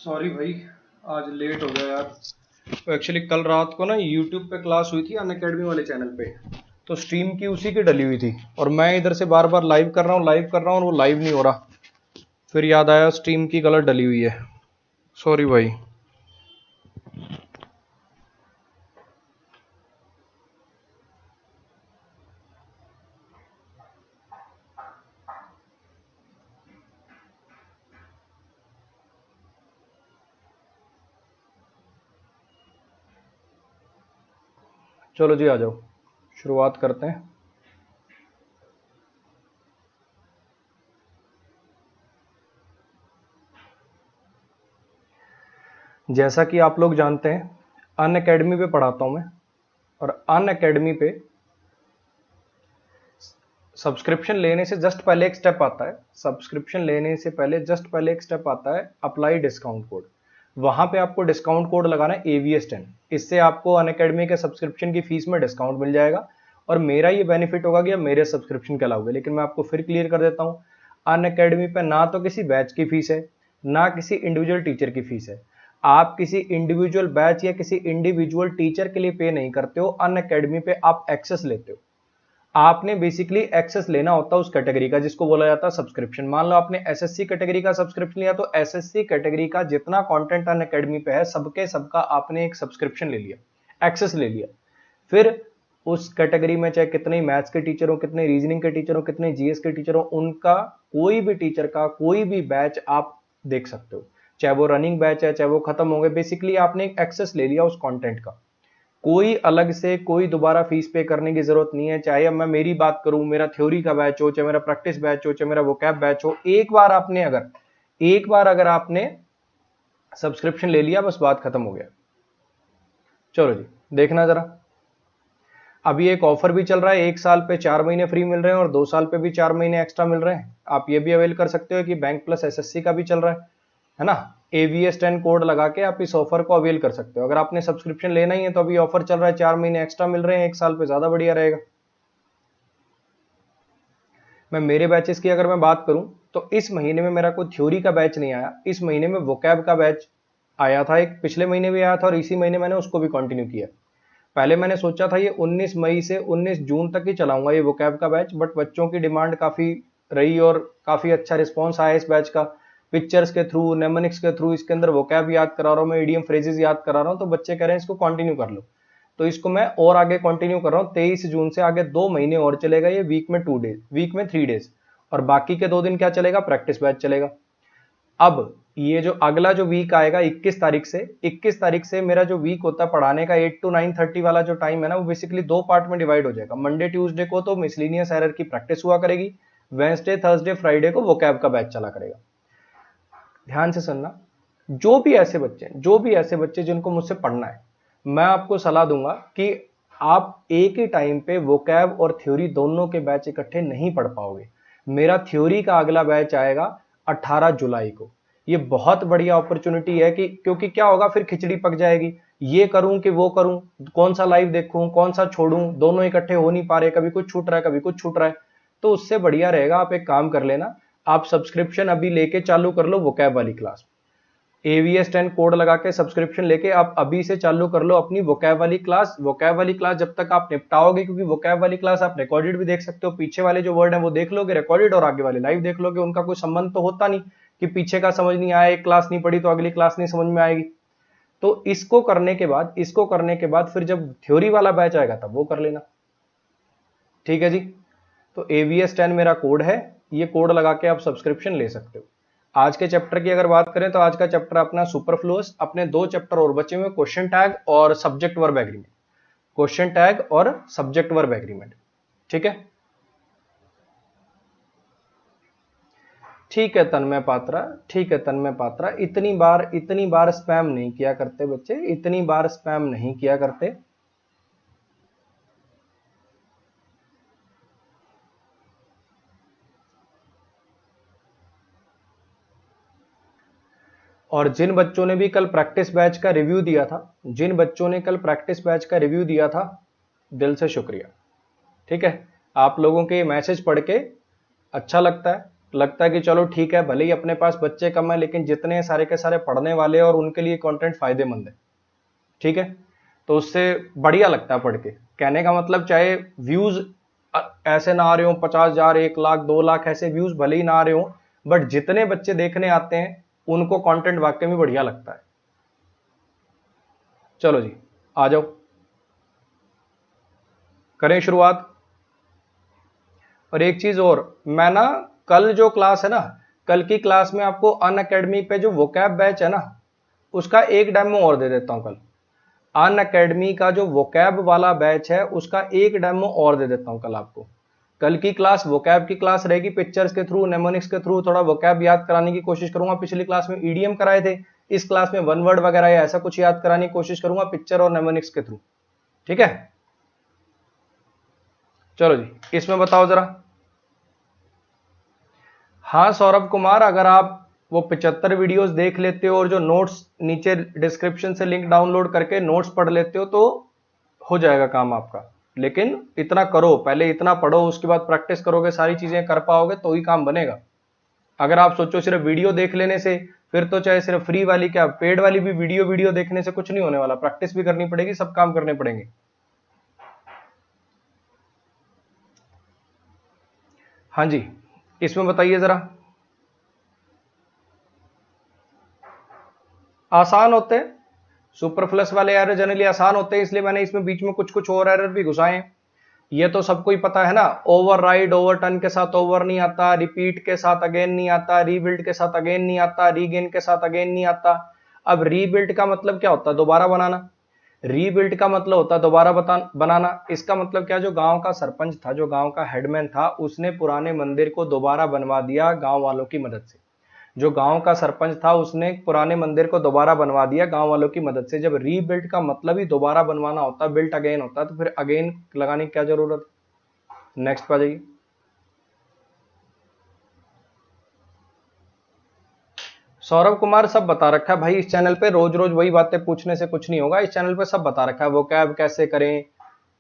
Sorry भाई, आज late हो गया यार। तो एक्चुअली कल रात को ना यूट्यूब पे क्लास हुई थी अनअकैडमी वाले चैनल पे। तो स्ट्रीम की उसी की डली हुई थी और मैं इधर से बार बार लाइव कर रहा हूँ और वो लाइव नहीं हो रहा। फिर याद आया स्ट्रीम की गलत डली हुई है। सॉरी भाई। चलो जी, आ जाओ, शुरुआत करते हैं। जैसा कि आप लोग जानते हैं, अनअकैडमी पे पढ़ाता हूँ मैं। और अनअकैडमी पे सब्सक्रिप्शन लेने से जस्ट पहले एक स्टेप आता है। सब्सक्रिप्शन लेने से पहले जस्ट पहले एक स्टेप आता है, अप्लाई डिस्काउंट कोड। वहां पे आपको डिस्काउंट कोड लगाना है AVS10। इससे आपको अनअकैडमी के सब्सक्रिप्शन की फीस में डिस्काउंट मिल जाएगा और मेरा ये बेनिफिट होगा कि अब मेरे सब्सक्रिप्शन के अलावा। लेकिन मैं आपको फिर क्लियर कर देता हूँ, अनअकैडमी पे ना तो किसी बैच की फीस है, ना किसी इंडिविजुअल टीचर की फीस है। आप किसी इंडिविजुअल बैच या किसी इंडिविजुअल टीचर के लिए पे नहीं करते हो, अनअकैडमी पे आप एक्सेस लेते हो। आपने बेसिकली एक्सेस लेना होता है उस कैटेगरी का जिसको बोला जाता है सब्सक्रिप्शन। मान लो आपने SSC कैटेगरी का सब्सक्रिप्शन लिया, तो SSC कैटेगरी का जितना कंटेंट अनअकैडमी पे है सबके सबका आपने एक सब्सक्रिप्शन ले लिया, एक्सेस ले लिया। फिर उस कैटेगरी में चाहे कितने मैथ्स के टीचर हो, कितने रीजनिंग के टीचर हो, कितने GS के टीचर हो, उनका कोई भी टीचर का कोई भी बैच आप देख सकते हो। चाहे वो रनिंग बैच है, चाहे वो खत्म हो गए, बेसिकली आपने एक एक्सेस ले लिया उस कंटेंट का। कोई अलग से कोई दोबारा फीस पे करने की जरूरत नहीं है। चाहे अब मैं मेरी बात करूं, मेरा थ्योरी का बैच हो, चाहे मेरा प्रैक्टिस बैच हो, चाहे मेरा वोकैब बैच हो, एक बार अगर आपने सब्सक्रिप्शन ले लिया, बस बात खत्म हो गया। चलो जी, देखना जरा। अभी एक ऑफर भी चल रहा है, 1 साल पे 4 महीने फ्री मिल रहे हैं और 2 साल पे भी 4 महीने एक्स्ट्रा मिल रहे हैं। आप ये भी अवेल कर सकते हो कि बैंक प्लस SSC का भी चल रहा है ना। AVS10 कोड लगा के आप इस ऑफर को अवेल कर सकते हो। अगर आपने सब्सक्रिप्शन लेना ही है तो अभी ऑफर चल रहा है, 4 महीने एक्स्ट्रा मिल रहे हैं, 1 साल पे ज्यादा बढ़िया रहेगा। मैं मेरे बैचेस की अगर मैं बात करूं, तो इस महीने में मेरा कोई थ्योरी का बैच नहीं आया। इस महीने में वोकैब का बैच आया था, एक पिछले महीने भी आया था और इसी महीने मैंने उसको भी कंटिन्यू किया। पहले मैंने सोचा था ये 19 मई से 19 जून तक ही चलाऊंगा ये वोकैब का बैच, बट बच्चों की डिमांड काफी रही और काफी अच्छा रिस्पॉन्स आया इस बैच का। पिक्चर्स के थ्रू, नेमोनिक्स के थ्रू इसके अंदर वोकैब याद करा रहा हूँ मैं, इडियम फ्रेजेस याद करा रहा हूँ, तो बच्चे कह रहे हैं इसको कंटिन्यू कर लो। तो इसको मैं और आगे कंटिन्यू कर रहा हूँ। 23 जून से आगे 2 महीने और चलेगा ये, वीक में 2 डेज, वीक में 3 डेज। और बाकी के 2 दिन क्या चलेगा, प्रैक्टिस बैच चलेगा। अब ये जो अगला जो वीक आएगा 21 तारीख से मेरा जो वीक होता है पढ़ाने का 8 to 9:30 वाला जो टाइम है ना, वो बेसिकली 2 पार्ट में डिवाइड हो जाएगा। मंडे ट्यूसडे को तो मिसलिनियस एरर की प्रैक्टिस हुआ करेगी, वेंसडे थर्सडे फ्राइडे को वोकैब का बैच चला करेगा। ध्यान से सुनना, जो भी ऐसे बच्चे जिनको मुझसे पढ़ना है, मैं आपको सलाह दूंगा कि आप एक ही टाइम पे वोकैब और थ्योरी दोनों के बैच इकट्ठे नहीं पढ़ पाओगे। मेरा थ्योरी का अगला बैच आएगा 18 जुलाई को। ये बहुत बढ़िया अपॉर्चुनिटी है कि क्योंकि क्या होगा, फिर खिचड़ी पक जाएगी, ये करूं कि वो करूं, कौन सा लाइव देखूं, कौन सा छोड़ूं, दोनों इकट्ठे हो नहीं पा रहे, कभी कुछ छूट रहा है, कभी कुछ छूट रहा है। तो उससे बढ़िया रहेगा आप एक काम कर लेना, आप सब्सक्रिप्शन अभी लेके चालू कर लो वोकैब वाली क्लास। AVS10 कोड लगा के सब्सक्रिप्शन लेके आप अभी से चालू कर लो अपनी वोकैब वाली क्लास। वोकैब वाली क्लास जब तक आप निपटाओगे, क्योंकि वोकैब वाली क्लास आप रिकॉर्डेड भी देख सकते हो, पीछे वाले जो वर्ड है वो देख लोगे रिकॉर्डेड, और आगे वाले लाइव देख लोगे। उनका कोई संबंध तो होता नहीं कि पीछे का समझ नहीं आया, एक क्लास नहीं पढ़ी तो अगली क्लास नहीं समझ में आएगी। तो इसको करने के बाद फिर जब थ्योरी वाला बैच आएगा तब वो कर लेना। ठीक है जी। तो AVS10 मेरा कोड है, ये कोड लगा के आप सब्सक्रिप्शन ले सकते हो। आज के चैप्टर की अगर बात करें तो आज का चैप्टर अपना सुपरफ्लुअस। अपने 2 चैप्टर और बचे हुए, क्वेश्चन टैग और subject verb agreement. Question tag और सब्जेक्ट वर्ब एग्रीमेंट। ठीक है, ठीक है तन्मय पात्रा, इतनी बार स्पैम नहीं किया करते बच्चे, इतनी बार स्पैम नहीं किया करते। और जिन बच्चों ने भी कल प्रैक्टिस बैच का रिव्यू दिया था, दिल से शुक्रिया। ठीक है, आप लोगों के मैसेज पढ़ के अच्छा लगता है, लगता है कि चलो ठीक है, भले ही अपने पास बच्चे कम है लेकिन जितने सारे के सारे पढ़ने वाले और उनके लिए कंटेंट फायदेमंद है, ठीक है, तो उससे बढ़िया लगता है पढ़ के। कहने का मतलब चाहे व्यूज ऐसे ना आ रहे हो 50,000, 1 लाख, 2 लाख ऐसे व्यूज भले ही ना आ रहे हो, बट जितने बच्चे देखने आते हैं उनको कंटेंट वाकई में बढ़िया लगता है। चलो जी आ जाओ, करें शुरुआत। और एक चीज और, मैं ना कल जो क्लास है ना, कल की क्लास में आपको अनअकैडमी पे जो वोकैब बैच है ना, उसका एक डेमो और दे देता हूं कल। अनअकैडमी का जो वोकैब वाला बैच है उसका एक डेमो और दे देता हूं कल आपको। कल की क्लास वोकैब की क्लास रहेगी, पिक्चर्स के थ्रू, नेमोनिक्स के थ्रू थोड़ा वोकैब याद कराने की कोशिश करूंगा। पिछली क्लास में ईडीएम कराए थे, इस क्लास में वन वर्ड वगैरह या ऐसा कुछ याद कराने की कोशिश करूंगा पिक्चर और नेमोनिक्स के थ्रू, ठीक है। चलो जी इसमें बताओ जरा। हाँ सौरभ कुमार, अगर आप वो 75 वीडियोस देख लेते हो और जो नोट्स नीचे डिस्क्रिप्शन से लिंक डाउनलोड करके नोट्स पढ़ लेते हो तो हो जाएगा काम आपका। लेकिन इतना करो, पहले इतना पढ़ो, उसके बाद प्रैक्टिस करोगे, सारी चीजें कर पाओगे तो ही काम बनेगा। अगर आप सोचो सिर्फ वीडियो देख लेने से, फिर तो चाहे सिर्फ फ्री वाली क्या पेड वाली भी वीडियो देखने से कुछ नहीं होने वाला। प्रैक्टिस भी करनी पड़ेगी, सब काम करने पड़ेंगे। हाँ जी इसमें बताइए जरा। आसान होते हैं, सुपरफ्लस वाले एरर जनरली आसान होते हैं, इसलिए मैंने इसमें बीच में कुछ कुछ और एरर भी घुसाए हैं। ये तो सबको ही पता है ना, ओवरराइड ओवरटर्न के साथ ओवर नहीं आता, रिपीट के साथ अगेन नहीं आता, रीबिल्ड के साथ अगेन नहीं आता, रीगेन के साथ अगेन नहीं आता। अब रीबिल्ड का मतलब क्या होता है? दोबारा बनाना। रीबिल्ड का मतलब होता है दोबारा बनाना। इसका मतलब क्या, जो गांव का सरपंच था, जो गांव का हेडमैन था, उसने पुराने मंदिर को दोबारा बनवा दिया गांव वालों की मदद से। जो गांव का सरपंच था उसने पुराने मंदिर को दोबारा बनवा दिया गांव वालों की मदद से। जब रीबिल्ड का मतलब ही दोबारा बनवाना होता है, बिल्ट अगेन होता है, तो फिर अगेन लगाने की क्या जरूरत। नेक्स्ट पे आ जाइए। सौरभ कुमार, सब बता रखा है भाई इस चैनल पे, रोज रोज वही बातें पूछने से कुछ नहीं होगा। इस चैनल पे सब बता रखा है, वोकैब कैसे करें,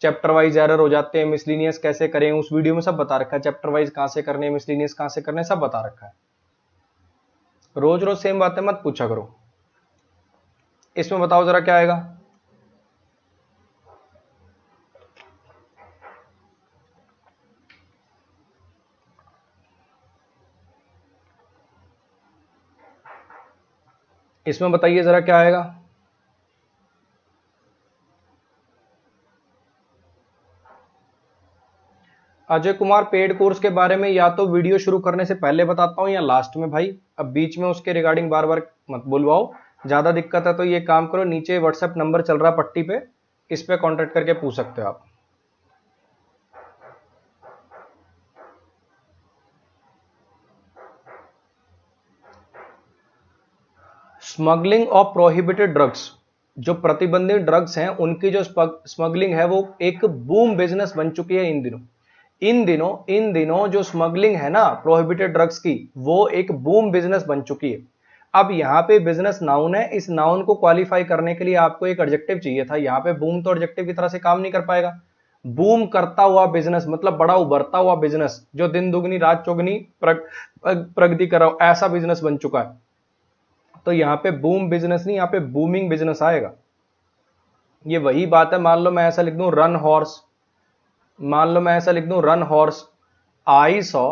चैप्टर वाइज एरर हो जाते हैं, मिसलिनियस कैसे करें, उस वीडियो में सब बता रखा है। चैप्टर वाइज कहां से करने, मिसलिनियस कहां से करने, सब बता रखा है। रोज रोज सेम बातें मत पूछा करो। इसमें बताओ जरा क्या आएगा। इसमें बताइए जरा क्या आएगा। अजय कुमार, पेड कोर्स के बारे में या तो वीडियो शुरू करने से पहले बताता हूं या लास्ट में भाई। अब बीच में उसके रिगार्डिंग बार बार मत बुलवाओ। ज्यादा दिक्कत है तो ये काम करो, नीचे व्हाट्सएप नंबर चल रहा पट्टी पे, इस पे कांटेक्ट करके पूछ सकते हो आप। स्मगलिंग ऑफ प्रोहिबिटेड ड्रग्स, जो प्रतिबंधित ड्रग्स हैं उनकी जो स्मगलिंग है वो एक बूम बिजनेस बन चुकी है इन दिनों। इन दिनों जो स्मगलिंग है ना प्रोहिबिटेड ड्रग्स की, वो एक बूम बिजनेस बन चुकी है। अब यहाँ पे बिजनेस नाउन है, इस नाउन को क्वालिफाई करने के लिए आपको एक एडजेक्टिव चाहिए था। यहाँ पे बूम तो एडजेक्टिव की तरह से काम नहीं कर पाएगा। बूम करता हुआ बिजनेस मतलब बड़ा उभरता हुआ बिजनेस, जो दिन दुगनी रात चौगनी प्रगति कर रहा हो, ऐसा बिजनेस बन चुका है। तो यहाँ पे बूम बिजनेस नहीं, यहाँ पे बूमिंग बिजनेस आएगा। ये वही बात है, मान लो मैं ऐसा लिख दूं रन हॉर्स, मान लो मैं ऐसा लिख दूं run horse, I saw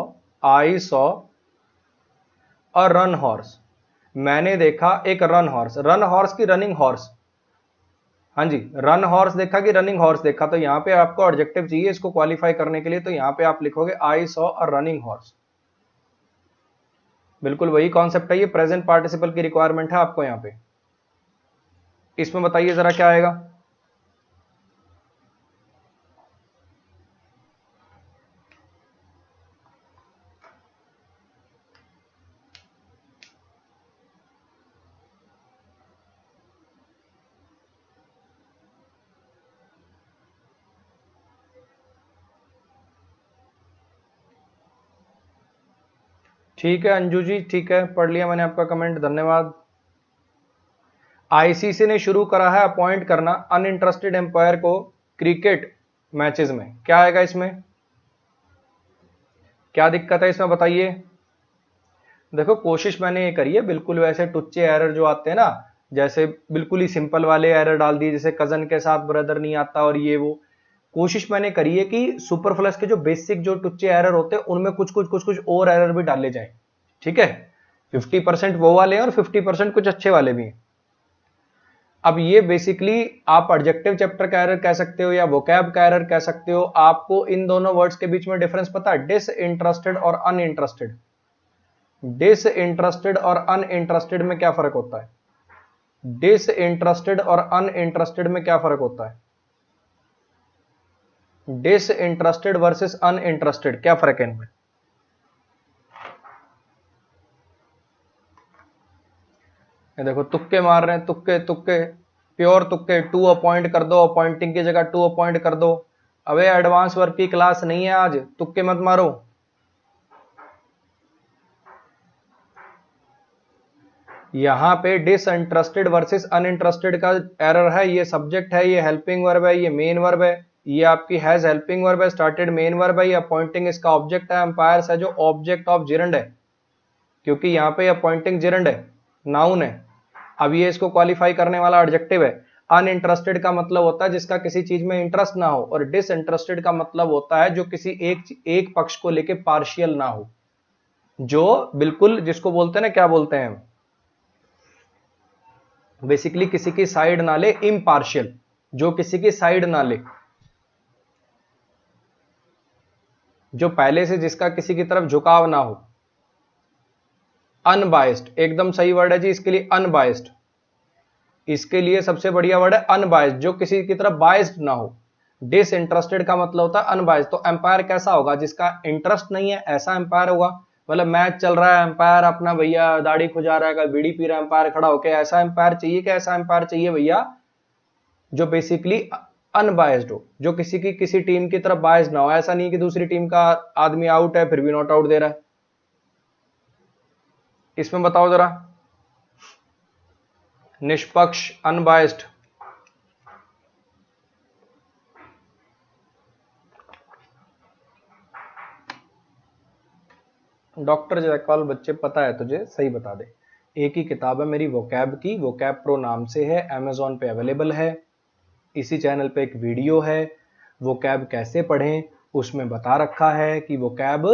a run horse. मैंने देखा एक रन हॉर्स, रन हॉर्स की रनिंग हॉर्स। हाँ जी, रन हॉर्स देखा कि रनिंग हॉर्स देखा। तो यहाँ पे आपको एडजेक्टिव चाहिए इसको क्वालिफाई करने के लिए, तो यहाँ पे आप लिखोगे I saw a running horse. बिल्कुल वही कॉन्सेप्ट है, ये प्रेजेंट पार्टिसिपल की रिक्वायरमेंट है आपको यहाँ पे। इसमें बताइए जरा क्या आएगा। ठीक है अंजू जी, ठीक है, पढ़ लिया मैंने आपका कमेंट, धन्यवाद। आईसीसी ने शुरू करा है अपॉइंट करना अनइंटरेस्टेड एम्पायर को क्रिकेट मैचेस में। क्या आएगा इसमें, क्या दिक्कत है इसमें बताइए। देखो कोशिश मैंने ये करी है, बिल्कुल वैसे टुच्चे एरर जो आते हैं ना, जैसे बिल्कुल ही सिंपल वाले एरर डाल दिए, जैसे कजन के साथ ब्रदर नहीं आता और ये वो, कोशिश मैंने करी है कि सुपरफ्लस के जो बेसिक जो टुच्चे एरर होते हैं उनमें कुछ और एरर भी डाले जाए। ठीक है, 50% वो वाले हैं और 50% कुछ अच्छे वाले भी हैं। अब ये बेसिकली आप एडजेक्टिव चैप्टर का एरर कह सकते हो या वोकैब का एरर कह सकते हो। आपको इन दोनों वर्ड्स के बीच में डिफरेंस पता है? डिसइंटरेस्टेड और अनइंटरेस्टेड। डिसइंटरेस्टेड और अनइंटरेस्टेड में क्या फर्क होता है? डिसइंटरेस्टेड और अनइंटरेस्टेड में क्या फर्क होता है? डिसइंटरेस्टेड वर्सेस अनइंटरेस्टेड, क्या फर्क है इनमें? ये देखो तुक्के मार रहे हैं, तुक्के तुक्के, प्योर तुक्के। टू अपॉइंट कर दो, अपॉइंटिंग की जगह टू अपॉइंट कर दो। अबे एडवांस वर्क की क्लास नहीं है आज, तुक्के मत मारो। यहां पे डिसइंटरेस्टेड वर्सेस अनइंटरेस्टेड का एरर है। ये सब्जेक्ट है, ये हेल्पिंग वर्ब है, ये मेन वर्ब है, ये आपकी हैज हेल्पिंग वर्ब है, स्टार्टेड मेन वर्ब है, ये अपॉइंटिंग इसका ऑब्जेक्ट है, एम्पायर्स है जो ऑब्जेक्ट ऑफ जिरंड है, क्योंकि यहां पे अपॉइंटिंग जिरंड है, नाउन है। अब ये इसको क्वालिफाई करने वाला एडजेक्टिव है। अनइंटरेस्टेड का मतलब होता है जिसका किसी चीज में इंटरेस्ट ना हो, और डिसइंटरेस्टेड का मतलब होता है जो किसी एक पक्ष को लेके पार्शियल ना हो, जो बिल्कुल जिसको बोलते हैं ना, क्या बोलते हैं बेसिकली, किसी की साइड ना ले, इम्पार्शियल, जो किसी की साइड ना ले, जो पहले से जिसका किसी की तरफ झुकाव ना हो। अनबायस्ड एकदम सही वर्ड है जी इसके लिए, अनबायस्ड। इसके लिए सबसे बढ़िया वर्ड है अनबायस्ड, जो किसी की तरफ बायस्ड ना हो। डिसइंटरेस्टेड का मतलब होता है अनबायस्ड। तो एम्पायर कैसा होगा? जिसका इंटरेस्ट नहीं है, ऐसा एम्पायर होगा। मतलब मैच चल रहा है, एम्पायर अपना भैया दाढ़ी खुजा रहा है, बीड़ी पी रहा है एम्पायर खड़ा होकर, ऐसा एम्पायर चाहिए? क्या ऐसा एम्पायर चाहिए भैया जो बेसिकली अनबायस्ड हो, जो किसी टीम की तरफ बायस्ड ना हो। ऐसा नहीं कि दूसरी टीम का आदमी आउट है फिर भी नॉट आउट दे रहा है। इसमें बताओ जरा, निष्पक्ष, अनबायस्ड। डॉक्टर जयपाल बच्चे पता है तुझे? सही बता दे। एक ही किताब है मेरी वोकैब की, वोकैब प्रो नाम से है, अमेजोन पे अवेलेबल है। इसी चैनल पे एक वीडियो है वोकैब कैसे पढ़ें, उसमें बता रखा है कि वोकैब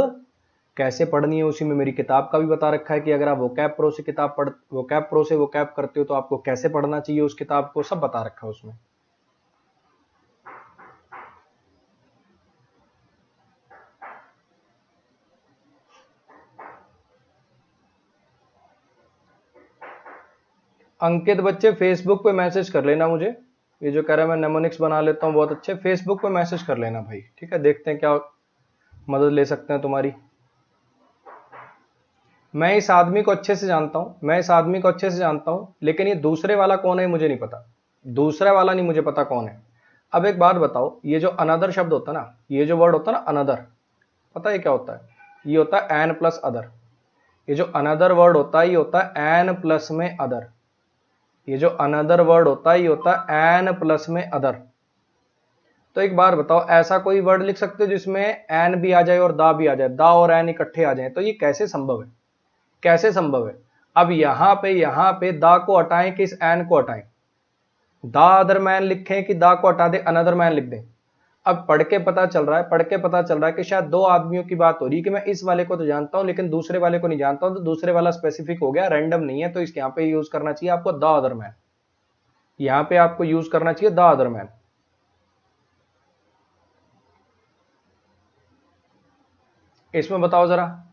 कैसे पढ़नी है। उसी में मेरी किताब का भी बता रखा है कि अगर आप वोकैब प्रो से वोकैब प्रो से वोकैब करते हो तो आपको कैसे पढ़ना चाहिए, उस किताब को सब बता रखा है उसमें। अंकित बच्चे फेसबुक पे मैसेज कर लेना मुझे, ये जो कह रहा है मैं नेमोनिक्स बना लेता हूँ बहुत अच्छे, फेसबुक पे मैसेज कर लेना भाई। ठीक है, देखते हैं क्या मदद ले सकते हैं तुम्हारी। मैं इस आदमी को अच्छे से जानता हूं, मैं इस आदमी को अच्छे से जानता हूं, लेकिन ये दूसरे वाला कौन है मुझे नहीं पता। दूसरा वाला नहीं मुझे पता कौन है। अब एक बात बताओ, ये जो अनदर शब्द होता है ना, ये जो वर्ड होता है ना अनदर, पता है क्या होता है? ये होता है एन प्लस अदर। ये जो अनदर वर्ड होता है ये होता है एन प्लस में अदर। ये जो अनदर वर्ड होता है ये होता है एन प्लस में अदर। तो एक बार बताओ, ऐसा कोई वर्ड लिख सकते हो जिसमें एन भी आ जाए और दा भी आ जाए, दा और एन इकट्ठे आ जाए? तो ये कैसे संभव है? कैसे संभव है? अब यहां पे दा को हटाएं कि इस एन को हटाएं? दा अदर मैन लिखें कि दा को हटा दे अनदर मैन लिख दें? अब पढ़ के पता चल रहा है कि शायद दो आदमियों की बात हो रही है, कि मैं इस वाले को तो जानता हूं लेकिन दूसरे वाले को नहीं जानता हूं, तो दूसरे वाला स्पेसिफिक हो गया, रैंडम नहीं है। तो इसके यहां पे यूज करना चाहिए आपको द अदर मैन। यहां पे आपको यूज करना चाहिए द अदर मैन। इसमें बताओ जरा,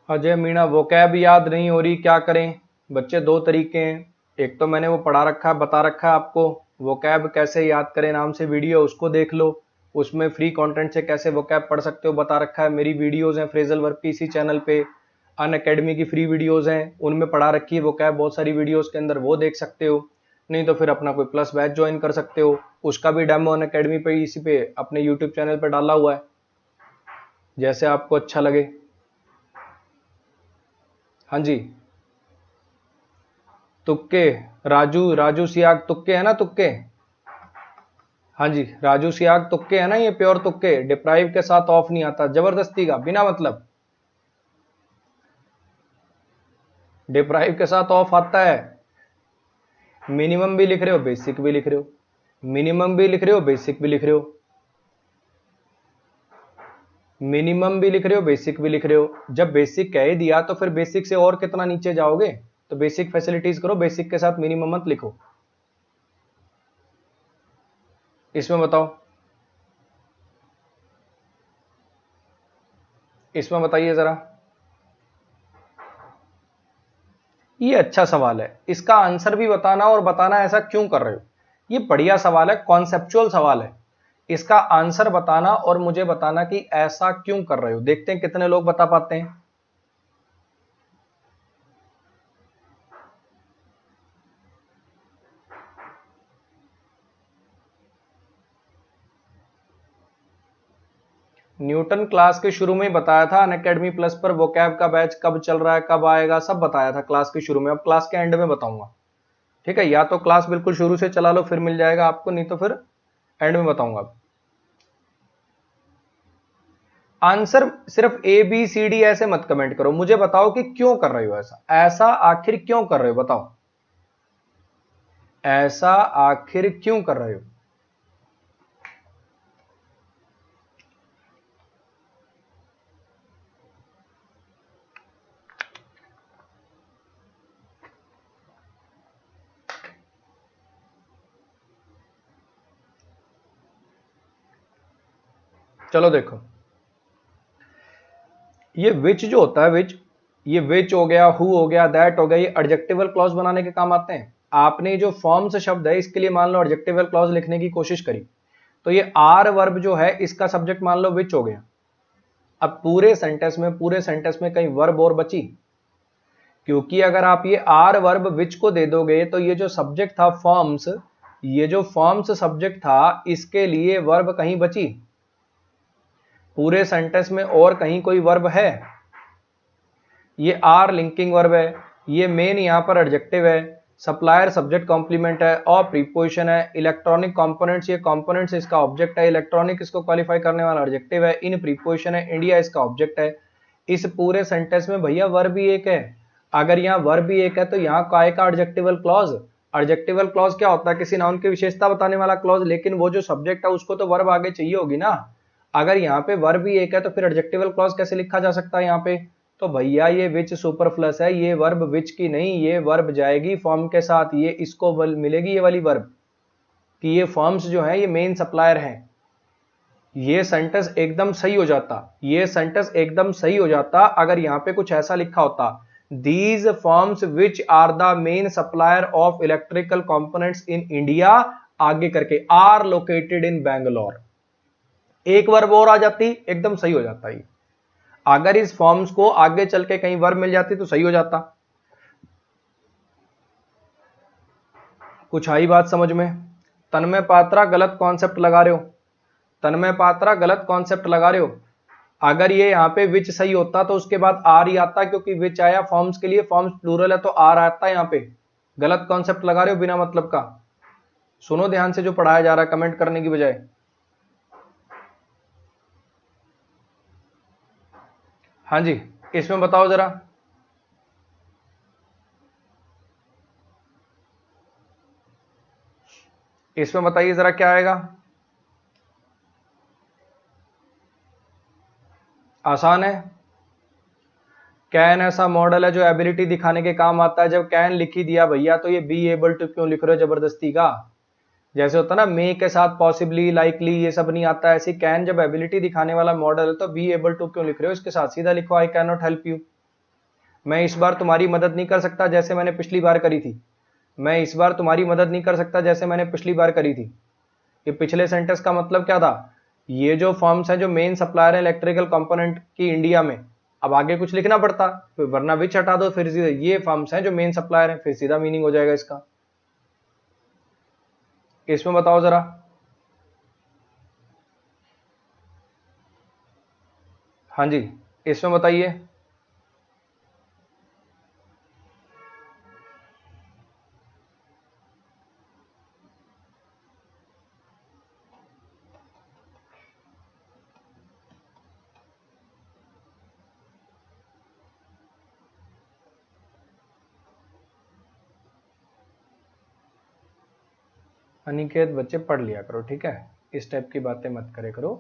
अजय मीणा वोकैब याद नहीं हो रही, क्या करें? बच्चे दो तरीके हैं, एक तो मैंने वो पढ़ा रखा है, बता रखा है आपको वोकैब कैसे याद करें नाम से वीडियो, उसको देख लो। उसमें फ्री कंटेंट से कैसे वोकैब पढ़ सकते हो बता रखा है। मेरी वीडियोस हैं फ्रेजल वर्ब की इसी चैनल पे, अन अकेडमी की फ्री वीडियोस हैं, उनमें पढ़ा रखी है वोकैब बहुत सारी वीडियोस के अंदर, वो देख सकते हो। नहीं तो फिर अपना कोई प्लस बैच ज्वाइन कर सकते हो, उसका भी डेमो अनअकैडमी पे इसी पे अपने यूट्यूब चैनल पे डाला हुआ है, जैसे आपको अच्छा लगे। हाँ जी, तुक्के, राजू सियाग तुक्के है ना, तुक्के। हाँ जी, राजू सियाग तुक्के है ना, ये प्योर तुक्के, डिप्राइव के साथ ऑफ नहीं आता, जबरदस्ती का, बिना मतलब। डिप्राइव के साथ ऑफ आता है। मिनिमम भी लिख रहे हो, बेसिक भी लिख रहे हो, मिनिमम भी लिख रहे हो, बेसिक भी लिख रहे हो, मिनिमम भी लिख रहे हो, बेसिक भी लिख रहे हो। जब बेसिक कह ही दिया तो फिर बेसिक से और कितना नीचे जाओगे, तो बेसिक फैसिलिटीज करो, बेसिक के साथ मिनिमम मत लिखो। इसमें बताओ, इसमें बताइए जरा। ये अच्छा सवाल है, इसका आंसर भी बताना और बताना ऐसा क्यों कर रहे हो। ये बढ़िया सवाल है, कॉन्सेप्चुअल सवाल है। इसका आंसर बताना और मुझे बताना कि ऐसा क्यों कर रहे हो। देखते हैं कितने लोग बता पाते हैं। न्यूटन क्लास के शुरू में बताया था, अनअकैडमी प्लस पर वोकैब का बैच कब चल रहा है, कब आएगा, सब बताया था क्लास के शुरू में। अब क्लास के एंड में बताऊंगा, ठीक है। या तो क्लास बिल्कुल शुरू से चला लो फिर मिल जाएगा आपको, नहीं तो फिर एंड में बताऊंगा। आंसर सिर्फ ए बी सी डी ऐसे मत कमेंट करो, मुझे बताओ कि क्यों कर रहे हो ऐसा, ऐसा आखिर क्यों कर रहे हो, बताओ ऐसा आखिर क्यों कर रहे हो। चलो देखो, ये विच जो होता है, विच, ये विच हो गया, हु हो गया, दैट हो गया, ये एडजेक्टिवल क्लॉज बनाने के काम आते हैं। आपने जो फॉर्म्स शब्द है इसके लिए मान लो एडजेक्टिवल क्लॉज लिखने की कोशिश करी, तो ये आर वर्ब जो है इसका सब्जेक्ट मान लो विच हो गया। अब पूरे सेंटेंस में कहीं वर्ब और बची, क्योंकि अगर आप ये आर वर्ब विच को दे दोगे तो ये जो सब्जेक्ट था फॉर्म्स, ये जो फॉर्म्स सब्जेक्ट था इसके लिए वर्ब कहीं बची, पूरे सेंटेंस में और कहीं कोई वर्ब है। ये आर लिंकिंग वर्ब है, ये मेन यहां पर एडजेक्टिव है, सप्लायर सब्जेक्ट कॉम्प्लीमेंट है और प्रीपोजिशन है। इलेक्ट्रॉनिक कंपोनेंट्स, ये कंपोनेंट्स इसका ऑब्जेक्ट है, इलेक्ट्रॉनिक इसको क्वालिफाई करने वाला एडजेक्टिव है, इन प्रीपोजिशन है, इंडिया इसका ऑब्जेक्ट है। इस पूरे सेंटेंस में भैया वर्ब ही एक है। अगर यहाँ वर्ब ही एक है तो यहाँ काय का एडजेक्टिवल क्लॉज। एडजेक्टिवल क्लॉज क्या होता है, किसी नाउन की विशेषता बताने वाला क्लॉज, लेकिन वो जो सब्जेक्ट है उसको तो वर्ब आगे चाहिए होगी ना। अगर यहाँ पे वर्ब ही एक है तो फिर एडजेक्टिवल क्लॉज कैसे लिखा जा सकता है यहाँ पे। तो भैया ये विच सुपरफ्लस है, ये वर्ब विच की नहीं, ये वर्ब जाएगी फॉर्म के साथ, ये इसको मिलेगी ये वाली वर्ब कि ये फॉर्म्स जो है ये मेन सप्लायर है। ये सेंटेंस एकदम सही हो जाता, ये सेंटेंस एकदम सही हो जाता अगर यहाँ पे कुछ ऐसा लिखा होता, these forms which are the main supplier of electrical components in India, आगे करके आर लोकेटेड इन बैंगलोर। एक वर्ब और आ जाती, एकदम सही हो जाता ये। अगर इस फॉर्म्स को आगे चल के कहीं वर्ब मिल जाती तो सही हो जाता। कुछ आई बात समझ में। तन्मय पात्रा गलत कॉन्सेप्ट लगा रहे हो, तन्मय पात्रा गलत कॉन्सेप्ट लगा रहे हो। अगर ये यहाँ पे विच सही होता तो उसके बाद आर ही आता, क्योंकि विच आया फॉर्म्स के लिए, फॉर्म्स प्लूरल है तो आर आता है यहाँ पे। गलत कॉन्सेप्ट लगा रहे हो बिना मतलब का। सुनो ध्यान से जो पढ़ाया जा रहा है, कमेंट करने की बजाय। हाँ जी, इसमें बताओ जरा। इसमें बताइए जरा क्या आएगा। आसान है। कैन ऐसा मॉडल है जो एबिलिटी दिखाने के काम आता है। जब कैन लिख ही दिया भैया तो ये बी एबल टू क्यों लिख रहे हो जबरदस्ती का। जैसे होता ना मे के साथ पॉसिबली, लाइकली, ये सब नहीं आता। ऐसी कैन जब एबिलिटी दिखाने वाला मॉडल है तो बी एबल टू क्यों लिख रहे हो, इसके साथ सीधा लिखो I can not help you. मैं इस बार तुम्हारी मदद नहीं कर सकता जैसे मैंने पिछली बार करी थी। मैं इस बार तुम्हारी मदद नहीं कर सकता जैसे मैंने पिछली बार करी थी। ये पिछले सेंटेंस का मतलब क्या था, ये जो फर्म्स है जो मेन सप्लायर है इलेक्ट्रिकल कंपोनेंट की इंडिया में, अब आगे कुछ लिखना पड़ता, वरना विच हटा दो, फिर ये फर्म्स हैं जो मेन सप्लायर है, फिर सीधा मीनिंग हो जाएगा इसका। इसमें बताओ जरा। हाँ जी, इसमें बताइए। अनिकेत बच्चे पढ़ लिया करो, ठीक है, इस टाइप की बातें मत करे करो।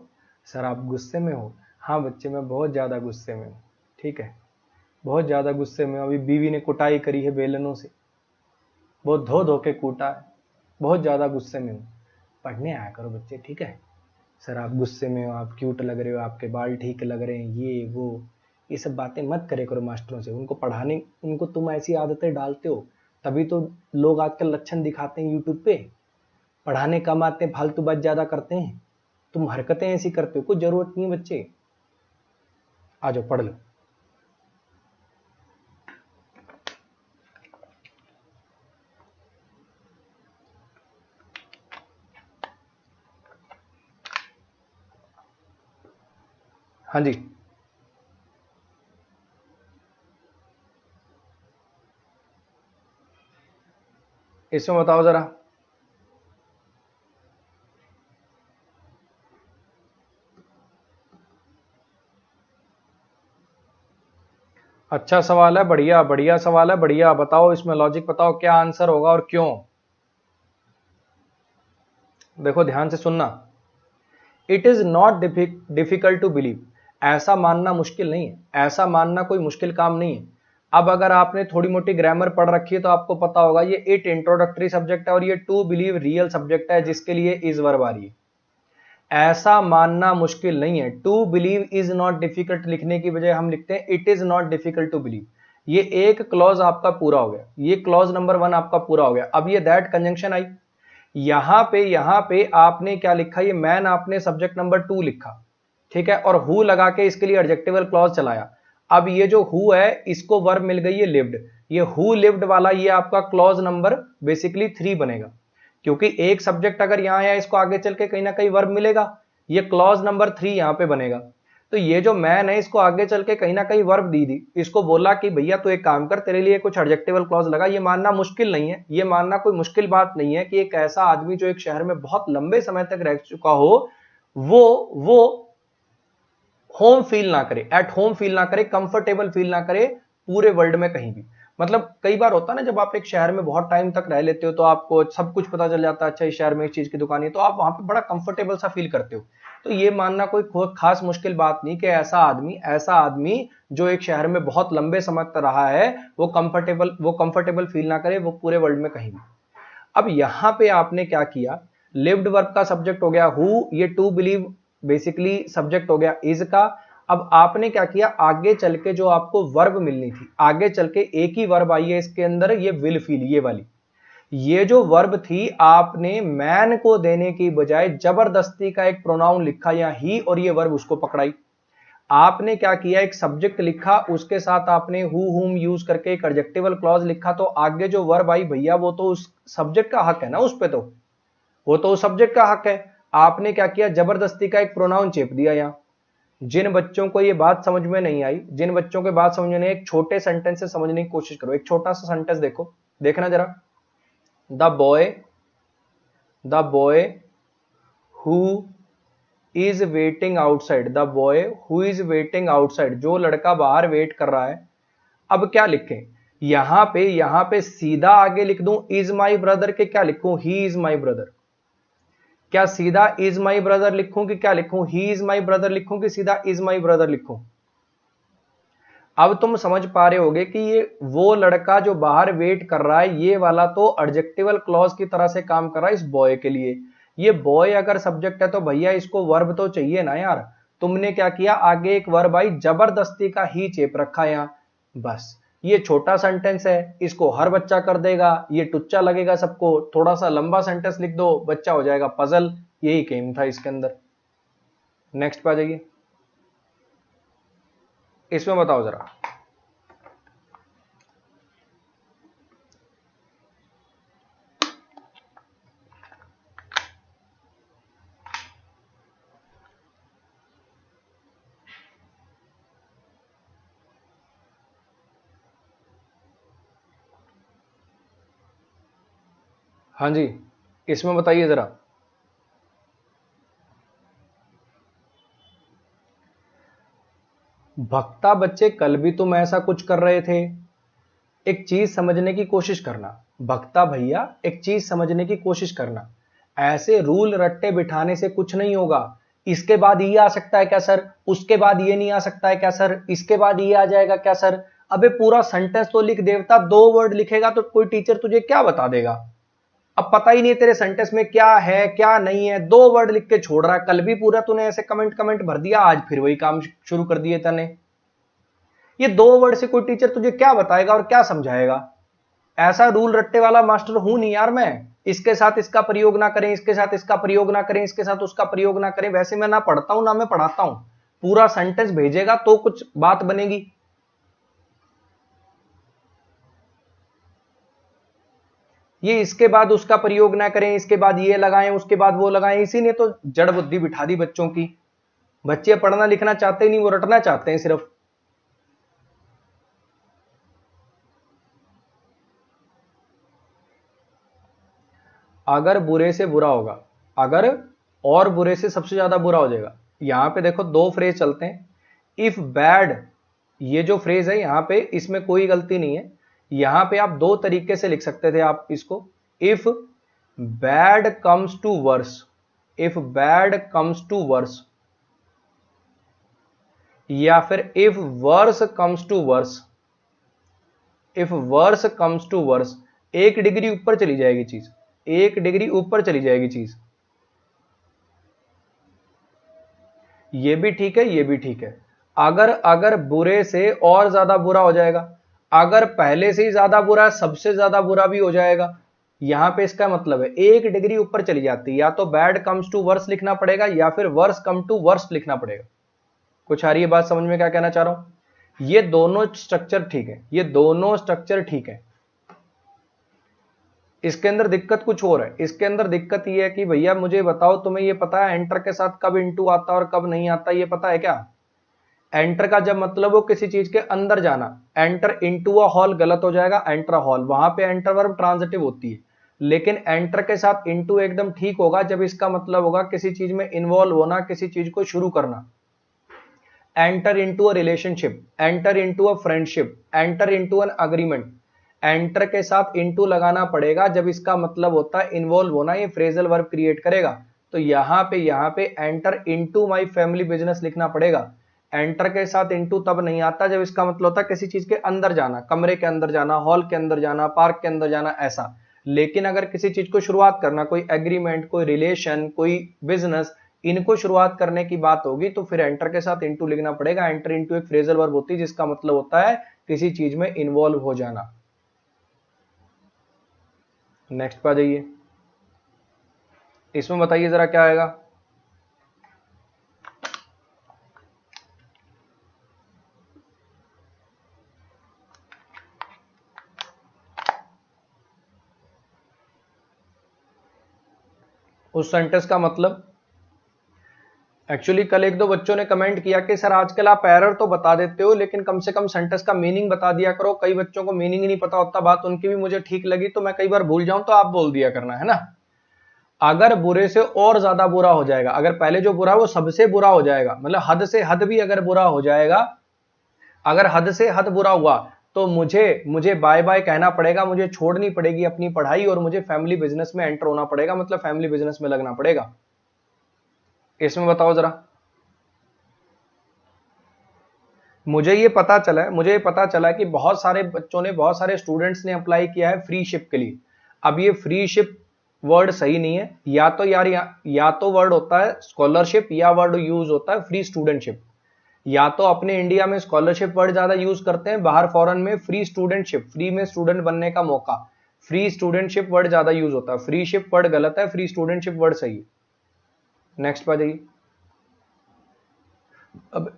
सर आप गुस्से में हो? हाँ बच्चे, मैं बहुत ज़्यादा गुस्से में हूँ, ठीक है, बहुत ज़्यादा गुस्से में हूँ। अभी बीवी ने कुटाई करी है बेलनों से, बहुत धो धो के कूटा है, बहुत ज़्यादा गुस्से में हूँ। पढ़ने आया करो बच्चे, ठीक है। सर आप गुस्से में हो, आप क्यूट लग रहे हो, आपके बाल ठीक लग रहे हैं, ये वो, ये सब बातें मत करे करो मास्टरों से। उनको पढ़ाने, उनको तुम ऐसी आदतें डालते हो, तभी तो लोग आजकल लक्षण दिखाते हैं यूट्यूब पे। पढ़ाने कम आते हैं, फालतू बात ज़्यादा करते हैं, तुम हरकतें ऐसी करते हो, कुछ ज़रूरत नहीं है बच्चे। आ जाओ पढ़ लो। हाँ जी, इसमें बताओ ज़रा। अच्छा सवाल है, बढ़िया बढ़िया सवाल है, बढ़िया। बताओ इसमें लॉजिक बताओ, क्या आंसर होगा और क्यों। देखो ध्यान से सुनना। It is not difficult to believe, ऐसा मानना मुश्किल नहीं है, ऐसा मानना कोई मुश्किल काम नहीं है। अब अगर आपने थोड़ी मोटी ग्रामर पढ़ रखी है तो आपको पता होगा ये इट इंट्रोडक्टरी सब्जेक्ट है और ये टू बिलीव रियल सब्जेक्ट है, जिसके लिए इज वर्ब आ रही है। ऐसा मानना मुश्किल नहीं है। To believe is not difficult लिखने की बजाय हम लिखते हैं it is not difficult to believe. ये एक क्लॉज आपका पूरा हो गया, ये क्लॉज नंबर 1 आपका पूरा हो गया। अब ये दैट कंजंक्शन आई, यहां पे आपने क्या लिखा, ये मैन आपने सब्जेक्ट नंबर 2 लिखा, ठीक है, और हु लगा के इसके लिए एडजेक्टिवल क्लॉज चलाया। अब ये जो हु है इसको वर्ब मिल गई है लिव्ड, ये हु लिव्ड वाला ये आपका क्लॉज नंबर बेसिकली 3 बनेगा, क्योंकि एक सब्जेक्ट अगर यहां आया इसको आगे चल के कहीं ना कहीं वर्ब मिलेगा, ये क्लॉज नंबर 3 यहां पे बनेगा। तो ये जो मैन है इसको आगे चल के कहीं ना कहीं वर्ब दी, इसको बोला कि भैया तू एक काम कर, तेरे लिए कुछ एडजेक्टिवल क्लॉज लगा। ये मानना मुश्किल नहीं है, ये मानना कोई मुश्किल बात नहीं है कि एक ऐसा आदमी जो एक शहर में बहुत लंबे समय तक रह चुका हो, वो होम फील ना करे, एट होम फील ना करे, कंफर्टेबल फील ना करे पूरे वर्ल्ड में कहीं भी। मतलब कई बार होता है ना, जब आप एक शहर में बहुत टाइम तक रह लेते हो तो आपको सब कुछ पता चल जाता है, अच्छा इस शहर में इस चीज की दुकान है, तो आप वहां पे बड़ा कंफर्टेबल सा फील करते हो। तो ये मानना कोई खास मुश्किल बात नहीं कि ऐसा आदमी जो एक शहर में बहुत लंबे समय तक रहा है वो कंफर्टेबल फील ना करे वो पूरे वर्ल्ड में कहीं भी। अब यहां पे आपने क्या किया, लिव्ड वर्ब का सब्जेक्ट हो गया हु, ये टू बिलीव बेसिकली सब्जेक्ट हो गया इज का। अब आपने क्या किया, आगे चल के जो आपको वर्ब मिलनी थी, आगे चल के एक ही वर्ब आई है इसके अंदर, ये विल फील, ये वाली। ये जो वर्ब थी आपने मैन को देने की बजाय जबरदस्ती का एक प्रोनाउन लिखा या ही, और ये वर्ब उसको पकड़ाई। आपने क्या किया, एक सब्जेक्ट लिखा, उसके साथ आपने हु हुम यूज करके एक एडजेक्टिवल क्लॉज लिखा, तो आगे जो वर्ब आई भैया वो तो उस सब्जेक्ट का हक है ना, उस पे तो वो तो उस सब्जेक्ट का हक है। आपने क्या किया, जबरदस्ती का एक प्रोनाउन चेप दिया यहां। जिन बच्चों को ये बात समझ में नहीं आई, जिन बच्चों को बात समझ में नहीं, एक छोटे सेंटेंस से समझने की कोशिश करो। एक छोटा सा सेंटेंस देखो, देखना जरा। The boy who is waiting outside, the boy who is waiting outside, जो लड़का बाहर वेट कर रहा है। अब क्या लिखें, यहां पे सीधा आगे लिख दूं इज माई ब्रदर के, क्या लिखूं, ही इज माई ब्रदर। क्या सीधा इज माई ब्रदर लिखूं कि क्या लिखूं, ही इज माई ब्रदर लिखूं कि सीधा इज माई ब्रदर लिखूं। अब तुम समझ पा रहे होगे कि ये वो लड़का जो बाहर वेट कर रहा है, ये वाला तो एडजेक्टिवल क्लॉज की तरह से काम कर रहा है इस बॉय के लिए। ये बॉय अगर सब्जेक्ट है तो भैया इसको वर्ब तो चाहिए ना यार। तुमने क्या किया, आगे एक वर्ब आई, जबरदस्ती का ही चेप रखा यहां। बस ये छोटा सेंटेंस है, इसको हर बच्चा कर देगा, ये टुच्चा लगेगा सबको। थोड़ा सा लंबा सेंटेंस लिख दो, बच्चा हो जाएगा पजल। यही गेम था इसके अंदर। नेक्स्ट पे आ जाइए, इसमें बताओ जरा। हाँ जी, इसमें बताइए जरा। भक्ता बच्चे, कल भी तुम ऐसा कुछ कर रहे थे। एक चीज समझने की कोशिश करना। भक्ता भैया, एक चीज समझने की कोशिश करना। ऐसे रूल रट्टे बिठाने से कुछ नहीं होगा। इसके बाद ये आ सकता है क्या सर, उसके बाद ये नहीं आ सकता है क्या सर, इसके बाद ये आ जाएगा क्या सर। अबे पूरा सेंटेंस तो लिख देवता, 2 वर्ड लिखेगा तो कोई टीचर तुझे क्या बता देगा। अब पता ही नहीं तेरे सेंटेंस में क्या है क्या नहीं है, 2 वर्ड लिख के छोड़ रहा है। कल भी पूरा तूने ऐसे कमेंट कमेंट भर दिया, आज फिर वही काम शुरू कर दिए तने। ये 2 वर्ड से कोई टीचर तुझे क्या बताएगा और क्या समझाएगा। ऐसा रूल रट्टे वाला मास्टर हूं नहीं यार मैं। इसके साथ इसका प्रयोग ना करें, इसके साथ इसका प्रयोग ना करें, इसके साथ उसका प्रयोग ना करें, वैसे मैं ना पढ़ता हूं ना मैं पढ़ाता हूं। पूरा सेंटेंस भेजेगा तो कुछ बात बनेगी। ये इसके बाद उसका प्रयोग ना करें, इसके बाद ये लगाएं, उसके बाद वो लगाएं, इसी ने तो जड़ बुद्धि बिठा दी बच्चों की। बच्चे पढ़ना लिखना चाहते ही नहीं, वो रटना चाहते हैं सिर्फ। अगर बुरे से बुरा होगा, अगर और बुरे से सबसे ज्यादा बुरा हो जाएगा। यहां पे देखो 2 फ्रेज चलते हैं। इफ बैड, ये जो फ्रेज है यहां पे, इसमें कोई गलती नहीं है। यहां पे आप 2 तरीके से लिख सकते थे आप इसको। If bad comes to worse, if bad comes to worse, या फिर if worse comes to worse, if worse comes to worse. 1 degree ऊपर चली जाएगी चीज, 1 डिग्री ऊपर चली जाएगी चीज। ये भी ठीक है, ये भी ठीक है। अगर अगर बुरे से और ज्यादा बुरा हो जाएगा, अगर पहले से ही ज्यादा बुरा, सबसे ज्यादा बुरा भी हो जाएगा, यहां पे इसका मतलब है 1 डिग्री ऊपर चली जाती है। या तो बैड कम्स टू वर्स लिखना पड़ेगा या फिर वर्स कम टू वर्स्ट लिखना पड़ेगा। कुछ आ रही है बात समझ में क्या कहना चाह रहा हूं। ये दोनों स्ट्रक्चर ठीक है, ये दोनों स्ट्रक्चर ठीक है। इसके अंदर दिक्कत कुछ और है। इसके अंदर दिक्कत ये है कि भैया मुझे बताओ, तुम्हें ये पता है एंटर के साथ कब इंटू आता है और कब नहीं आता, ये पता है क्या। एंटर का जब मतलब हो किसी चीज के अंदर जाना, एंटर इनटू अ हॉल गलत हो जाएगा, एंटर अ हॉल, वहां पे एंटर वर्ब ट्रांजिटिव होती है। लेकिन एंटर के साथ इनटू एकदम ठीक होगा जब इसका मतलब होगा किसी चीज में इन्वॉल्व होना, किसी चीज को शुरू करना। Enter into a relationship, enter into a friendship, enter into an agreement. Enter के साथ इनटू लगाना पड़ेगा जब इसका मतलब होता है इन्वॉल्व होना, ये फ्रेजल वर्ब क्रिएट करेगा। तो यहां पे enter into my family business लिखना पड़ेगा। एंटर के साथ इनटू तब नहीं आता जब इसका मतलब होता है किसी चीज के अंदर जाना, कमरे के अंदर जाना, हॉल के अंदर जाना, पार्क के अंदर जाना, ऐसा। लेकिन अगर किसी चीज को शुरुआत करना, कोई एग्रीमेंट, कोई रिलेशन, कोई बिजनेस, इनको शुरुआत करने की बात होगी तो फिर एंटर के साथ इनटू लिखना पड़ेगा। एंटर इनटू एक फ्रेजल वर्ब होती है जिसका मतलब होता है किसी चीज में इन्वॉल्व हो जाना। नेक्स्ट पे आ जाइए। इसमें बताइए जरा क्या आएगा। उस सेंटेंस का मतलब, एक्चुअली कल 1-2 बच्चों ने कमेंट किया कि सर आजकल आप एरर तो बता देते हो लेकिन कम से कम सेंटेंस का मीनिंग बता दिया करो। कई बच्चों को मीनिंग ही नहीं पता होता। बात उनकी भी मुझे ठीक लगी, तो मैं कई बार भूल जाऊं तो आप बोल दिया करना, है ना। अगर बुरे से और ज्यादा बुरा हो जाएगा, अगर पहले जो बुरा है वो सबसे बुरा हो जाएगा, मतलब हद से हद भी अगर बुरा हो जाएगा, अगर हद से हद बुरा हुआ तो मुझे मुझे बाय बाय कहना पड़ेगा, मुझे छोड़नी पड़ेगी अपनी पढ़ाई और मुझे फैमिली बिजनेस में एंटर होना पड़ेगा, मतलब फैमिली बिजनेस में लगना पड़ेगा। इसमें बताओ जरा। मुझे ये पता चला कि बहुत सारे बच्चों ने, बहुत सारे स्टूडेंट्स ने अप्लाई किया है फ्री शिप के लिए। अब ये फ्री शिप वर्ड सही नहीं है। या तो यार या तो वर्ड होता है स्कॉलरशिप या वर्ड यूज होता है फ्री स्टूडेंटशिप। या तो अपने इंडिया में स्कॉलरशिप वर्ड ज्यादा यूज करते हैं, बाहर फॉरेन में फ्री स्टूडेंटशिप, फ्री में स्टूडेंट बनने का मौका, फ्री स्टूडेंटशिप वर्ड ज्यादा यूज होता है। फ्री शिप वर्ड गलत है, फ्री स्टूडेंटशिप वर्ड सही है। नेक्स्ट पे जाइए। अब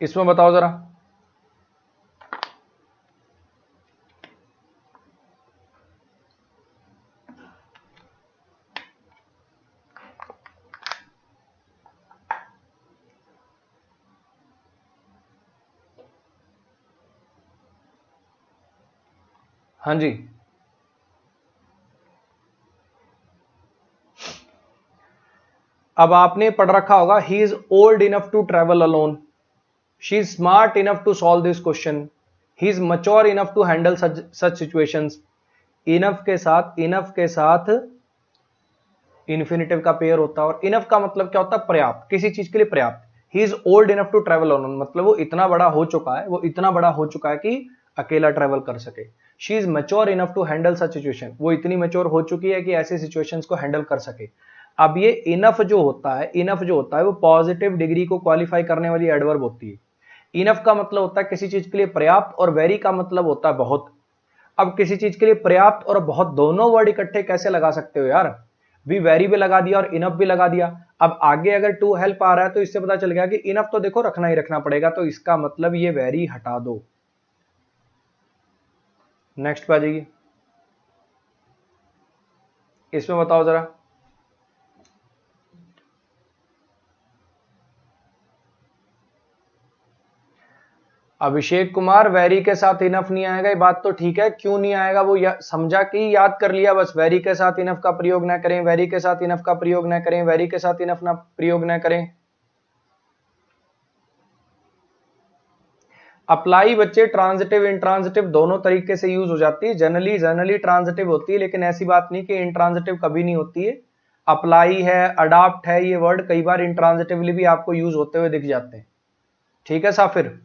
इसमें बताओ जरा। हाँ जी, अब आपने पढ़ रखा होगा he is old enough to travel alone, she is smart enough to solve this question, he is mature enough to handle such situations. Enough के साथ इन्फिनिटिव का पेयर होता है, और इनफ का मतलब क्या होता है? पर्याप्त, किसी चीज के लिए पर्याप्त। He is old enough to travel alone मतलब वो इतना बड़ा हो चुका है, वो इतना बड़ा हो चुका है कि अकेला ट्रेवल कर सके। She is mature enough to handle such situation, वो इतनी मैच्योर हो चुकी है कि ऐसी सिचुएशंस को हैंडल कर सके। अब ये इनफ जो होता है, इनफ जो होता है वो पॉजिटिव डिग्री को क्वालिफाई करने वाली एडवर्ब होती है। इनफ का मतलब होता है किसी चीज के लिए पर्याप्त, और वेरी का मतलब होता है बहुत। अब किसी चीज के लिए पर्याप्त और बहुत दोनों वर्ड इकट्ठे कैसे लगा सकते हो यार? भी वेरी भी लगा दिया और इनफ भी लगा दिया। अब आगे अगर टू हेल्प आ रहा है तो इससे पता चल गया कि इनफ तो देखो रखना ही रखना पड़ेगा, तो इसका मतलब ये वेरी हटा दो। नेक्स्ट पे आ जाइए, इसमें बताओ जरा। अभिषेक कुमार, वेरी के साथ इनफ नहीं आएगा, ये बात तो ठीक है, क्यों नहीं आएगा वो समझा कि याद कर लिया बस। वेरी के साथ इनफ का प्रयोग ना करें, वेरी के साथ इनफ का प्रयोग ना करें, वेरी के साथ इनफ ना प्रयोग ना करें। अप्लाई बच्चे ट्रांजिटिव इंट्रांजिटिव दोनों तरीके से यूज हो जाती है। जनरली ट्रांजिटिव होती है, लेकिन ऐसी बात नहीं कि इंट्रांजिटिव कभी नहीं होती है। अप्लाई है, अडॉप्ट है, ये वर्ड कई बार इंट्रांजिटिवली भी आपको यूज होते हुए दिख जाते हैं। ठीक है साफिर,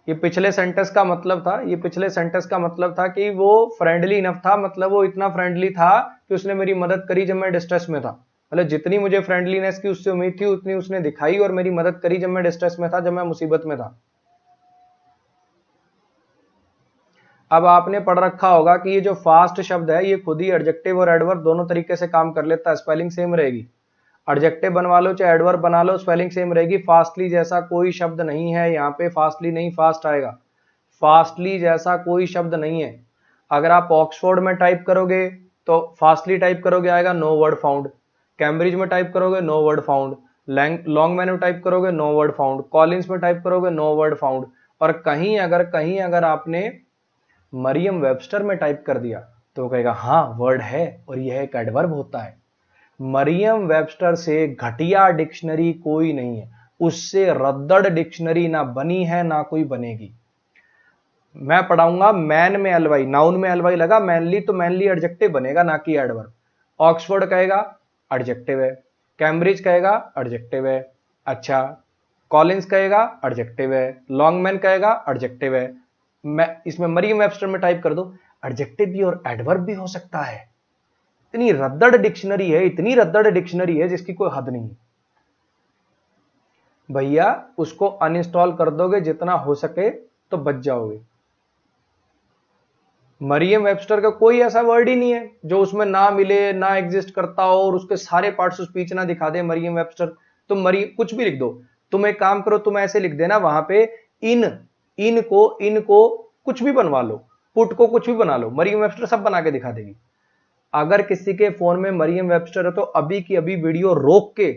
ये पिछले सेंटेंस का मतलब था, ये पिछले सेंटेंस का मतलब था कि वो फ्रेंडली इनफ था, मतलब वो इतना फ्रेंडली था कि उसने मेरी मदद करी जब मैं डिस्ट्रेस में था। मतलब जितनी मुझे फ्रेंडलीनेस की उससे उम्मीद थी उतनी उसने दिखाई और मेरी मदद करी जब मैं डिस्ट्रेस में था, जब मैं मुसीबत में था। अब आपने पढ़ रखा होगा कि ये जो फास्ट शब्द है ये खुद ही एडजेक्टिव और एडवर्ब दोनों तरीके से काम कर लेता है, स्पेलिंग सेम रहेगी। एडजेक्टिव बनवा लो चाहे एडवर्ब बना लो, स्पेलिंग सेम रहेगी। फास्टली जैसा कोई शब्द नहीं है यहाँ पे, फास्टली नहीं फास्ट आएगा। फास्टली जैसा कोई शब्द नहीं है। अगर आप ऑक्सफोर्ड में टाइप करोगे तो फास्टली टाइप करोगे आएगा नो वर्ड फाउंड, कैम्ब्रिज में टाइप करोगे नो वर्ड फाउंड, लॉन्गमैन में टाइप करोगे नो वर्ड फाउंड, कॉलिंस में टाइप करोगे नो वर्ड फाउंड। और कहीं अगर आपने मरियम वेबस्टर में टाइप कर दिया तो वो कहेगा हाँ वर्ड है और यह एक एडवर्ब होता है। मरियम वेबस्टर से घटिया डिक्शनरी कोई नहीं है, उससे रद्दड़ डिक्शनरी ना बनी है ना कोई बनेगी। मैं पढ़ाऊंगा मैन में एलवाई, नाउन में एलवाई लगा, मैनली तो मैनली एडजेक्टिव बनेगा ना कि एडवर्ब। ऑक्सफोर्ड कहेगा एडजेक्टिव है, कैम्ब्रिज कहेगा एडजेक्टिव है, अच्छा कॉलिंस कहेगा एडजेक्टिव है, लॉन्गमैन कहेगा एडजेक्टिव है। मैं इसमें मरियम वेबस्टर में टाइप कर दो, एडजेक्टिव भी और एडवर्ब भी हो सकता है। इतनी रद्दड़ डिक्शनरी है, इतनी रद्दड़ डिक्शनरी है जिसकी कोई हद नहीं। भैया उसको अनइंस्टॉल कर दोगे जितना हो सके तो बच जाओगे। मरियम वेबस्टर का कोई ऐसा वर्ड ही नहीं है जो उसमें ना मिले, ना एग्जिस्ट करता हो और उसके सारे पार्ट्स स्पीच ना दिखा दे मरियम वेबस्टर। तुम कुछ भी लिख दो। तुम एक काम करो, तुम ऐसे लिख देना वहां पे इन को कुछ भी बनवा लो, पुट को कुछ भी बना लो, मरियम वेबस्टर सब बना के दिखा देगी। अगर किसी के फोन में मरियम वेबस्टर है तो अभी की अभी वीडियो रोक के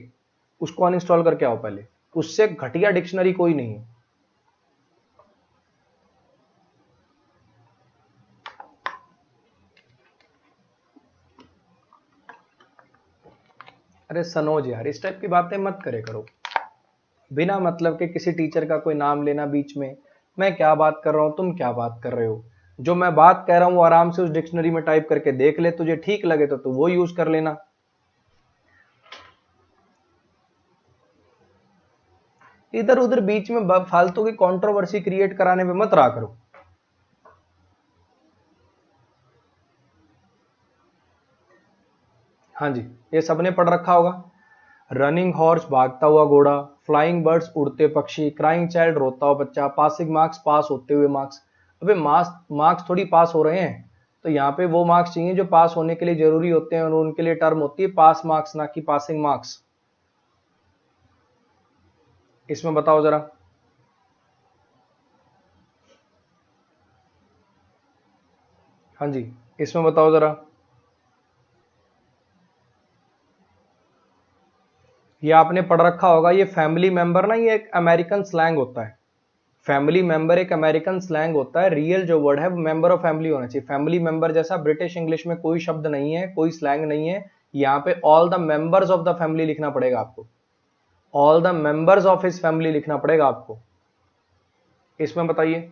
उसको अनइंस्टॉल करके आओ पहले, उससे घटिया डिक्शनरी कोई नहीं है। अरे सनोज यार, इस टाइप की बातें मत करे करो, बिना मतलब के किसी टीचर का कोई नाम लेना बीच में। मैं क्या बात कर रहा हूं, तुम क्या बात कर रहे हो? जो मैं बात कह रहा हूं वो आराम से उस डिक्शनरी में टाइप करके देख ले, तुझे ठीक लगे तो तू वो यूज कर लेना। इधर उधर बीच में फालतू की कंट्रोवर्सी क्रिएट कराने पे मत रहा करो। हाँ जी, ये सबने पढ़ रखा होगा। रनिंग हॉर्स भागता हुआ घोड़ा, फ्लाइंग बर्ड्स उड़ते पक्षी, क्राइंग चाइल्ड रोता हुआ बच्चा, पासिंग मार्क्स पास होते हुए मार्क्स। अबे मार्क्स थोड़ी पास हो रहे हैं, तो यहाँ पे वो मार्क्स चाहिए जो पास होने के लिए जरूरी होते हैं और उनके लिए टर्म होती है पास मार्क्स, ना कि पासिंग मार्क्स। इसमें बताओ जरा। हाँ जी, इसमें बताओ जरा। ये आपने पढ़ रखा होगा, ये फैमिली मेंबर ना, ये एक अमेरिकन स्लैंग होता है। फैमिली मेंबर एक अमेरिकन स्लैंग होता है, रियल जो वर्ड है वो मेंबर ऑफ फैमिली होना चाहिए। फैमिली मेंबर जैसा ब्रिटिश इंग्लिश में कोई शब्द नहीं है, कोई स्लैंग नहीं है। यहाँ पे all the members of the family लिखना पड़ेगा आपको, all the members of his family लिखना पड़ेगा आपको। इसमें बताइए,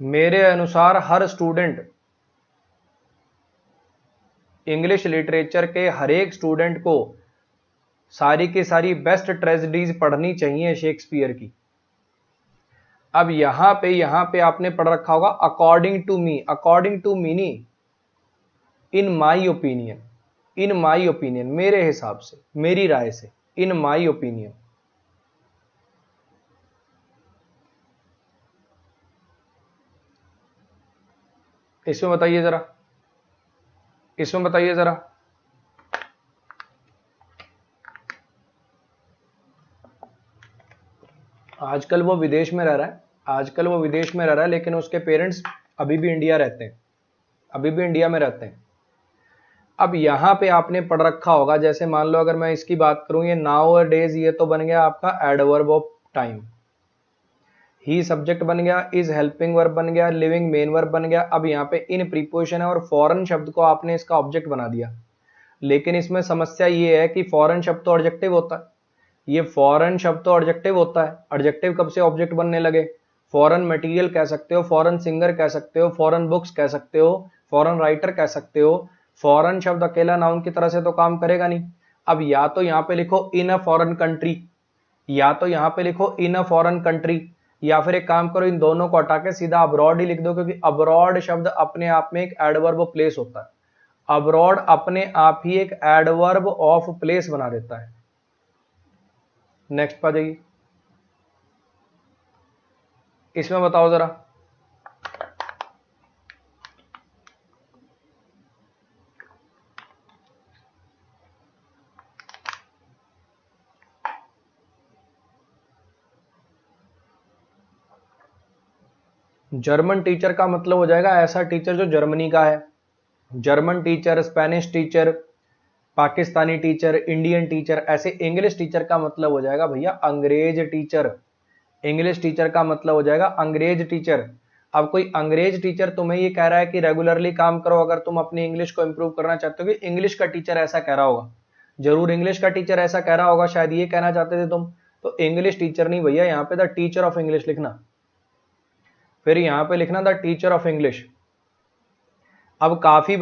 मेरे अनुसार हर स्टूडेंट, इंग्लिश लिटरेचर के हर एक स्टूडेंट को सारी की सारी बेस्ट ट्रेजेडीज पढ़नी चाहिए शेक्सपियर की। अब यहां पे आपने पढ़ रखा होगा according to me, according to me नहीं, in my opinion, in my opinion, मेरे हिसाब से, मेरी राय से, इन माई ओपिनियन। इसमें बताइए जरा, इसमें बताइए जरा। आजकल वो विदेश में रह रहा है, आजकल वो विदेश में रह रहा है, लेकिन उसके पेरेंट्स अभी भी इंडिया रहते हैं, अभी भी इंडिया में रहते हैं। अब यहां पे आपने पढ़ रखा होगा, जैसे मान लो अगर मैं इसकी बात करूं, ये नाउ डेज, ये तो बन गया आपका adverb of time, he subject बन गया, इज हेल्पिंग वर्ब बन गया, लिविंग मेन वर्ब बन गया। अब यहाँ पे इन प्रीपोजिशन है और फॉरेन शब्द को आपने इसका ऑब्जेक्ट बना दिया। लेकिन इसमें समस्या ये है कि फॉरेन शब्द तो ऑब्जेक्टिव होता है, ये फॉरेन शब्द तो ऑब्जेक्टिव होता है, ऑब्जेक्टिव कब से ऑब्जेक्ट बनने लगे? फॉरेन मटेरियल कह सकते हो, फॉरेन सिंगर कह सकते हो, फॉरेन बुक्स कह सकते हो, फॉरेन राइटर कह सकते हो। फॉरेन शब्द अकेला नाउन की तरह से तो काम करेगा नहीं। अब या तो यहाँ पे लिखो इन अ फॉरेन कंट्री, या तो यहाँ पे लिखो इन अ फॉरेन कंट्री, या फिर एक काम करो, इन दोनों को हटा के सीधा अब्रॉड ही लिख दो, क्योंकि अब्रॉड शब्द अपने आप में एक एडवर्ब ऑफ प्लेस होता है। अब्रॉड अपने आप ही एक एडवर्ब ऑफ प्लेस बना देता है। नेक्स्ट पा जाइए, इसमें बताओ जरा। जर्मन टीचर का मतलब हो जाएगा ऐसा टीचर जो जर्मनी का है। German teacher, Spanish teacher, Pakistani teacher, Indian teacher. ऐसे इंग्लिश टीचर का मतलब हो जाएगा भैया अंग्रेज टीचर। इंग्लिश टीचर का मतलब हो जाएगा अंग्रेज टीचर। अब कोई अंग्रेज टीचर तुम्हें ये कह रहा है कि रेगुलरली काम करो, अगर तुम अपनी इंग्लिश को इंप्रूव करना चाहते हो, कि इंग्लिश का टीचर ऐसा कह रहा होगा, जरूर इंग्लिश का टीचर ऐसा कह रहा होगा, शायद ये कहना चाहते थे तुम। तो इंग्लिश टीचर नहीं भैया, यहाँ पे द टीचर ऑफ इंग्लिश लिखना, फिर यहाँ पे लिखना द टीचर ऑफ इंग्लिश। अब काफी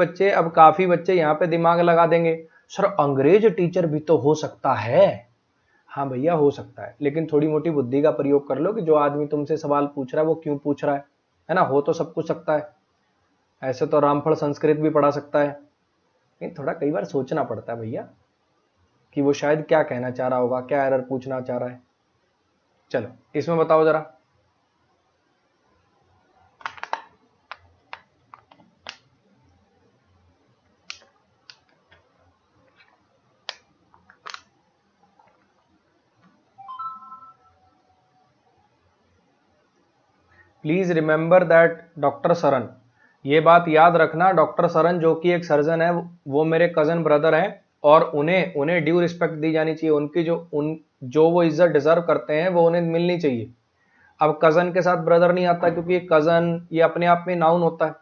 बच्चे यहाँ पे दिमाग लगा देंगे, सर अंग्रेज टीचर भी तो हो सकता है। हाँ भैया हो सकता है, लेकिन थोड़ी मोटी बुद्धि का प्रयोग कर लो कि जो आदमी तुमसे सवाल पूछ रहा है वो क्यों पूछ रहा है ना। हो तो सब कुछ सकता है, ऐसे तो रामफल संस्कृत भी पढ़ा सकता है, लेकिन थोड़ा कई बार सोचना पड़ता है भैया कि वो शायद क्या कहना चाह रहा होगा, क्या एरर पूछना चाह रहा है। चलो इसमें बताओ जरा। Please remember that doctor Saran, ये बात याद रखना, डॉक्टर सरन जो कि एक सर्जन है, वो मेरे कजन ब्रदर हैं, और उन्हें उन्हें ड्यू रिस्पेक्ट दी जानी चाहिए। उनकी जो वो इज्जत डिजर्व करते हैं वो उन्हें मिलनी चाहिए। अब कजन के साथ ब्रदर नहीं आता, क्योंकि कजन ये अपने आप में नाउन होता है।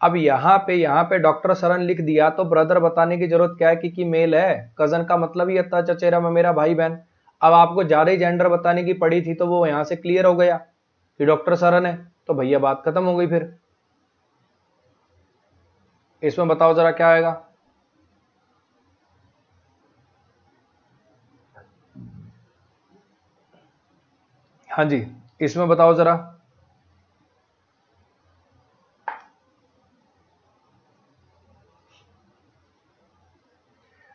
अब यहाँ पे डॉक्टर सरन लिख दिया तो ब्रदर बताने की जरूरत क्या है कि मेल है। कजन का मतलब ही आता चचेरा में मेरा भाई बहन। अब आपको ज्यादा ही जेंडर बताने की पड़ी थी तो वो यहाँ से क्लियर हो गया कि डॉक्टर सरन है, तो भैया बात खत्म हो गई। फिर इसमें बताओ जरा क्या आएगा। हाँ जी, इसमें बताओ जरा।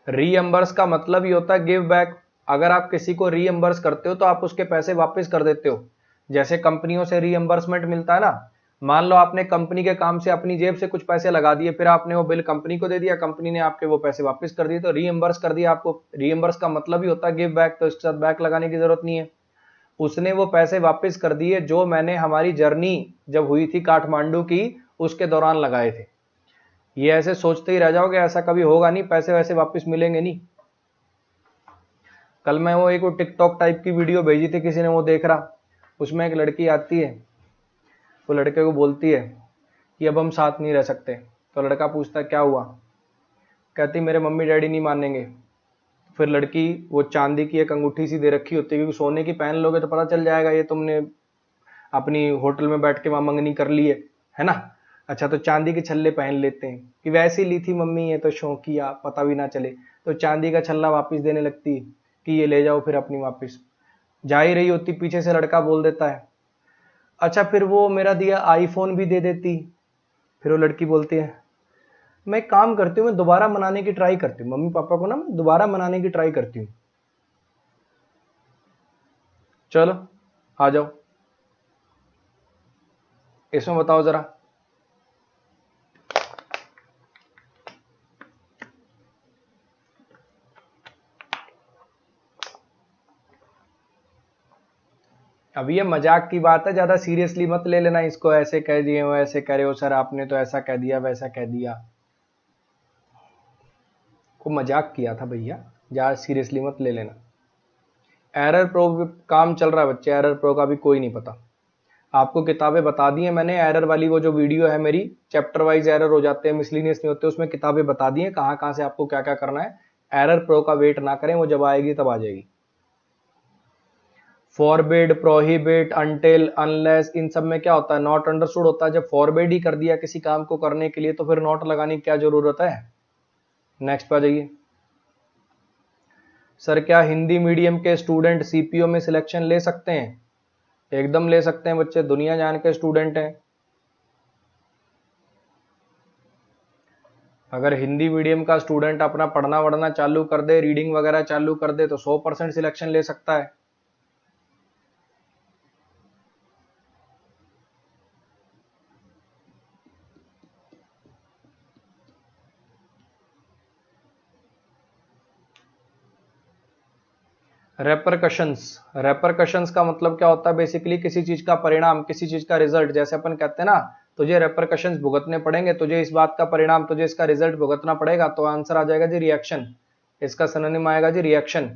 रीएम्बर्स का मतलब ही होता है गिव बैक। अगर आप किसी को रीएम्बर्स करते हो तो आप उसके पैसे वापस कर देते हो। जैसे कंपनियों से रीएम्बर्समेंट मिलता है ना, मान लो आपने कंपनी के काम से अपनी जेब से कुछ पैसे लगा दिए, फिर आपने वो बिल कंपनी को दे दिया, कंपनी ने आपके वो पैसे वापस कर दिए, तो रीएम्बर्स कर दिया आपको। रीएम्बर्स का मतलब ही होता है गिव बैक, तो इसके साथ बैक लगाने की जरूरत नहीं है। उसने वो पैसे वापस कर दिए जो मैंने हमारी जर्नी जब हुई थी काठमांडू की उसके दौरान लगाए थे। ये ऐसे सोचते ही रह जाओगे, ऐसा कभी होगा नहीं, पैसे वैसे वापस मिलेंगे नहीं। कल मैं वो एक टिकटॉक टाइप की वीडियो भेजी थी किसी ने, वो देख रहा, उसमें एक लड़की आती है, वो लड़के को बोलती है कि अब हम साथ नहीं रह सकते। तो लड़का पूछता है क्या हुआ, कहती मेरे मम्मी डैडी नहीं मानेंगे। फिर लड़की वो चांदी की एक अंगूठी सी दे रखी होती है, क्योंकि सोने की पहन लोगे तो पता चल जाएगा ये तुमने अपनी होटल में बैठ के वहां मंगनी कर ली है ना। अच्छा, तो चांदी के छल्ले पहन लेते हैं कि वैसे ली थी मम्मी, ये तो शौकिया, पता भी ना चले। तो चांदी का छल्ला वापस देने लगती कि ये ले जाओ फिर अपनी वापस। जा ही रही होती, पीछे से लड़का बोल देता है अच्छा फिर वो मेरा दिया आईफोन भी दे देती। फिर वो लड़की बोलती है मैं एक काम करती हूँ, मैं दोबारा मनाने की ट्राई करती हूँ मम्मी पापा को ना, मैं दोबारा मनाने की ट्राई करती हूँ। चलो आ जाओ, इसमें बताओ जरा। अब ये मजाक की बात है, ज्यादा सीरियसली मत ले लेना इसको, ऐसे कह दिए हो ऐसे कह रहे हो सर आपने तो ऐसा कह दिया वैसा कह दिया। को मजाक किया था भैया, ज्यादा सीरियसली मत ले लेना। एरर प्रो काम चल रहा है बच्चे, एरर प्रो का भी कोई नहीं पता। आपको किताबें बता दी हैं मैंने, एरर वाली वो जो वीडियो है मेरी, चैप्टर वाइज एरर हो जाते हैं, मिसलिनियस नहीं होते, उसमें किताबें बता दी हैं कहाँ कहाँ से आपको क्या क्या करना है। एरर प्रो का वेट ना करें, वो जब आएगी तब आ जाएगी। फॉरबिड, प्रोहिबिट, अनटिल, अनलेस, इन सब में क्या होता है, नॉट अंडरस्टूड होता है। जब फॉरबिड ही कर दिया किसी काम को करने के लिए तो फिर नॉट लगाने की क्या जरूरत है। नेक्स्ट पे आ जाइए। सर क्या हिंदी मीडियम के स्टूडेंट सीपीओ में सिलेक्शन ले सकते हैं? एकदम ले सकते हैं बच्चे, दुनिया जान के स्टूडेंट हैं। अगर हिंदी मीडियम का स्टूडेंट अपना पढ़ना वढ़ना चालू कर दे, रीडिंग वगैरह चालू कर दे, तो 100% सिलेक्शन ले सकता है। रेपरकशंस का मतलब क्या होता है, बेसिकली किसी चीज का परिणाम, किसी चीज का रिजल्ट। जैसे अपन कहते हैं ना तुझे रेपरकशंस भुगतने पड़ेंगे, तुझे इस बात का परिणाम, तुझे इसका रिजल्ट भुगतना पड़ेगा, तो आंसर आ जाएगा जी रिएक्शन। इसका सिनोनिम आएगा जी रिएक्शन।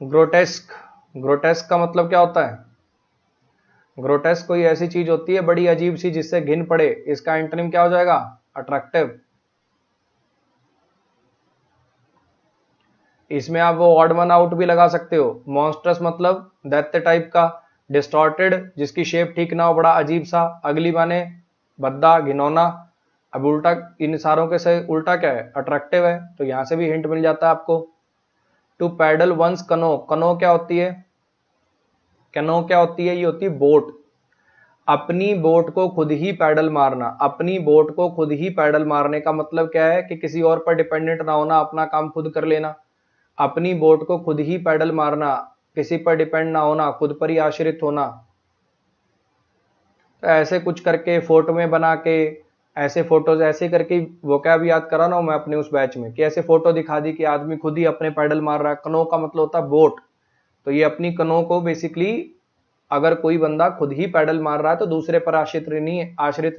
ग्रोटेस्क, ग्रोटेस्क का मतलब क्या होता है? ग्रोटेस्क कोई ऐसी चीज होती है बड़ी अजीब सी जिससे घिन पड़े, इसका एंटोनिम क्या हो जाएगा? अट्रैक्टिव। इसमें आप वो ऑड वन आउट भी लगा सकते हो। मॉन्स्ट्रस मतलब दैत्य टाइप का। डिस्टॉर्टेड जिसकी शेप ठीक ना हो, बड़ा अजीब सा। अगली माने भद्दा, घिनौना। अब उल्टा, इन सारों के से उल्टा क्या है? अट्रैक्टिव है। तो यहां से भी हिंट मिल जाता है आपको। टू पैडल वंस कनो, कनो क्या होती है? कैनो क्या होती है? ये होती है बोट। अपनी बोट को खुद ही पैडल मारना, अपनी बोट को खुद ही पैडल मारने का मतलब क्या है कि किसी और पर डिपेंडेंट ना होना, अपना काम खुद कर लेना। अपनी बोट को खुद ही पैडल मारना, किसी पर डिपेंड ना होना, खुद पर ही आश्रित होना। तो ऐसे कुछ करके फोटो में बना के, ऐसे फोटोज ऐसे करके वो क्या भी याद करा ना मैं अपने उस बैच में, कि ऐसे फोटो दिखा दी कि आदमी खुद ही अपने पैडल मार रहा है। कनो का मतलब होता है बोट। तो ये अपनी कनो को बेसिकली, अगर कोई बंदा खुद ही पैडल मार रहा है तो दूसरे पर आश्रित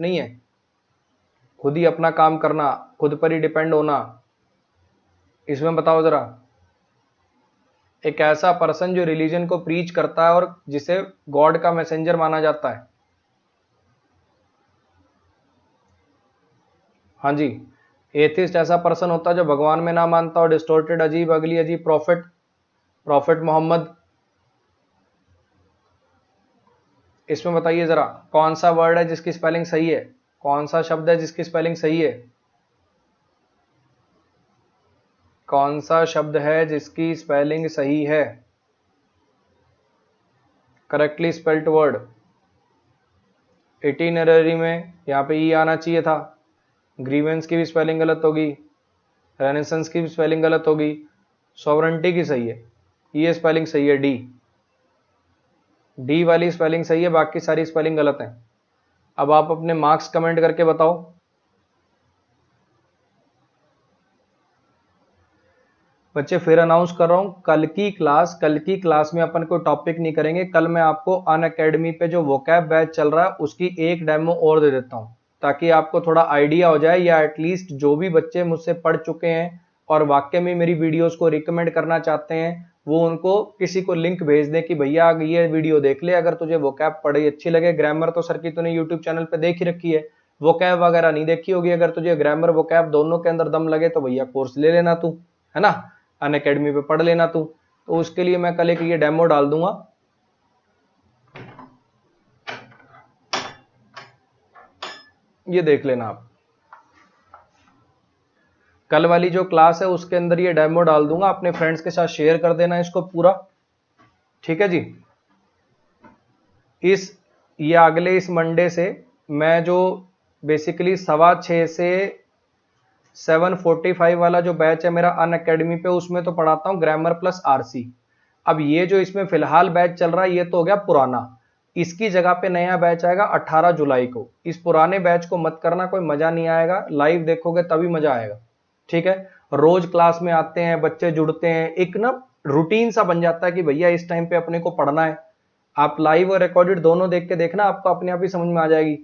नहीं है। खुद ही अपना काम करना, खुद पर ही डिपेंड होना। इसमें बताओ जरा। एक ऐसा पर्सन जो रिलीजन को प्रीच करता है और जिसे गॉड का मैसेंजर माना जाता है। हाँ जी, एथिस्ट ऐसा पर्सन होता है जो भगवान में ना मानता और डिस्टोर्टेड, अजीब अगली अजीब प्रॉफिट, प्रॉफिट मोहम्मद। इसमें बताइए जरा, कौन सा वर्ड है जिसकी स्पेलिंग सही है? कौन सा शब्द है जिसकी स्पेलिंग सही है? कौन सा शब्द है जिसकी स्पेलिंग सही है? Correctly spelled word. इटिनररी में यहाँ पे ई आना चाहिए था। ग्रीवेंस की भी स्पेलिंग गलत होगी, रेनेसेंस की भी स्पेलिंग गलत होगी, सॉवरेंटी की सही है, ये स्पेलिंग सही है, डी, डी वाली स्पेलिंग सही है, बाकी सारी स्पेलिंग गलत है। अब आप अपने मार्क्स कमेंट करके बताओ। बच्चे फिर अनाउंस कर रहा हूं, कल की क्लास में अपन कोई टॉपिक नहीं करेंगे। कल मैं आपको अनअकैडमी पे जो वोकैब बैच चल रहा है उसकी एक डेमो और दे देता हूं। ताकि आपको थोड़ा आइडिया हो जाए, या एटलीस्ट जो भी बच्चे मुझसे पढ़ चुके हैं और वाकई में मेरी वीडियोस को रिकमेंड करना चाहते हैं, वो उनको किसी को लिंक भेज दें कि भैया ये वीडियो देख ले, अगर तुझे वोकैब पढ़ी अच्छी लगे। ग्रामर तो सर की तूने यूट्यूब चैनल पे देख ही रखी है, वोकैब वगैरह नहीं देखी होगी। अगर तुझे ग्रामर वोकैब दोनों के अंदर दम लगे तो भैया कोर्स ले लेना तू, है ना, अनअकैडमी पे पढ़ लेना तू। तो उसके लिए मैं कल एक ये डेमो डाल दूंगा, ये देख लेना आप। कल वाली जो क्लास है उसके अंदर ये डेमो डाल दूंगा, अपने फ्रेंड्स के साथ शेयर कर देना इसको पूरा, ठीक है जी। ये अगले इस मंडे से मैं जो बेसिकली 6:15 से 7:45 वाला जो बैच है मेरा अनअकैडमी पे, उसमें तो पढ़ाता हूँ ग्रामर प्लस आरसी। अब ये जो इसमें फिलहाल बैच चल रहा है ये तो हो गया पुराना, इसकी जगह पे नया बैच आएगा 18 जुलाई को। इस पुराने बैच को मत करना, कोई मजा नहीं आएगा, लाइव देखोगे तभी मजा आएगा, ठीक है। रोज क्लास में आते हैं बच्चे, जुड़ते हैं, एक ना रूटीन सा बन जाता है कि भैया इस टाइम पे अपने को पढ़ना है। आप लाइव और रिकॉर्डेड दोनों देख के देखना, आपको अपने आप ही समझ में आ जाएगी।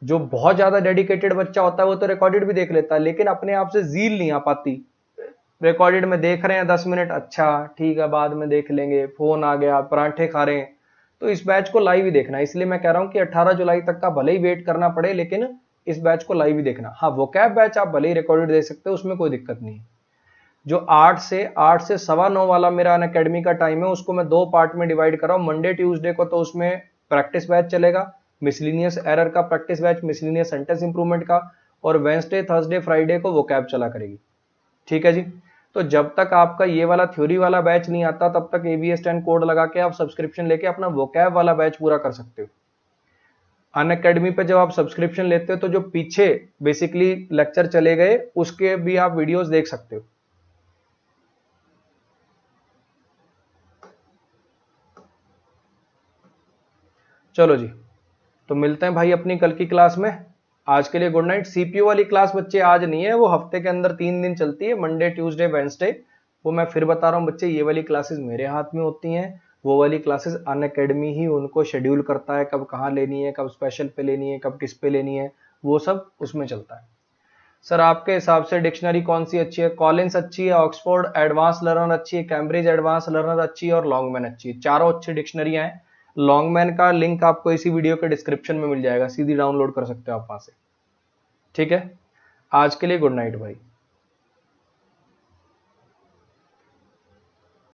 जो बहुत ज्यादा डेडिकेटेड बच्चा होता है वो तो रिकॉर्डेड भी देख लेता है, लेकिन अपने आप से जील नहीं आ पाती। रिकॉर्डेड में देख रहे हैं 10 मिनट, अच्छा ठीक है बाद में देख लेंगे, फोन आ गया, परांठे खा रहे हैं। तो इस बैच को लाइव ही देखना, इसलिए मैं कह रहा हूं कि 18 जुलाई तक का भले ही वेट करना पड़े, लेकिन इस बैच को लाइव ही देखना। हाँ, वोकैब बैच आप भले ही रिकॉर्डेड दे सकते हो, उसमें कोई दिक्कत नहीं। जो 8 से 9:15 वाला मेरा अनअकैडमी का टाइम है, उसको मैं 2 पार्ट में डिवाइड कर रहा हूं। मंडे ट्यूसडे को तो उसमें प्रैक्टिस बैच चलेगा, मिसलिनियस एरर का practice batch, miscellaneous sentence improvement का, और वेंसडे थर्सडे फ्राइडे को वोकैब चला करेगी, ठीक है जी। तो जब तक आपका ये वाला थ्योरी वाला बैच नहीं आता, तब तक AVS 10 कोड लगा के आप सब्सक्रिप्शन लेके अपना वोकैब वाला बैच पूरा कर सकते हो। अनअकैडमी पे जब आप सब्सक्रिप्शन लेते हो तो जो पीछे बेसिकली लेक्चर चले गए उसके भी आप वीडियोस देख सकते हो। चलो जी, तो मिलते हैं भाई अपनी कल की क्लास में। आज के लिए गुड नाइट। CPU वाली क्लास बच्चे आज नहीं है, वो हफ्ते के अंदर 3 दिन चलती है, मंडे ट्यूसडे वेडनेसडे। वो मैं फिर बता रहा हूँ बच्चे, ये वाली क्लासेस मेरे हाथ में होती हैं, वो वाली क्लासेस अनअकैडमी ही उनको शेड्यूल करता है, कब कहाँ लेनी है, कब स्पेशल पे लेनी है, कब किस पे लेनी है, वो सब उसमें चलता है। सर आपके हिसाब से डिक्शनरी कौन सी अच्छी है? कॉलिंस अच्छी है, ऑक्सफोर्ड एडवांस लर्नर अच्छी है, कैम्ब्रिज एडवांस लर्नर अच्छी है, और लॉन्गमैन अच्छी है। चारों अच्छी डिक्शनरियां हैं। लॉन्गमैन का लिंक आपको इसी वीडियो के डिस्क्रिप्शन में मिल जाएगा, सीधी डाउनलोड कर सकते हो आप वहां से, ठीक है। आज के लिए गुड नाइट भाई।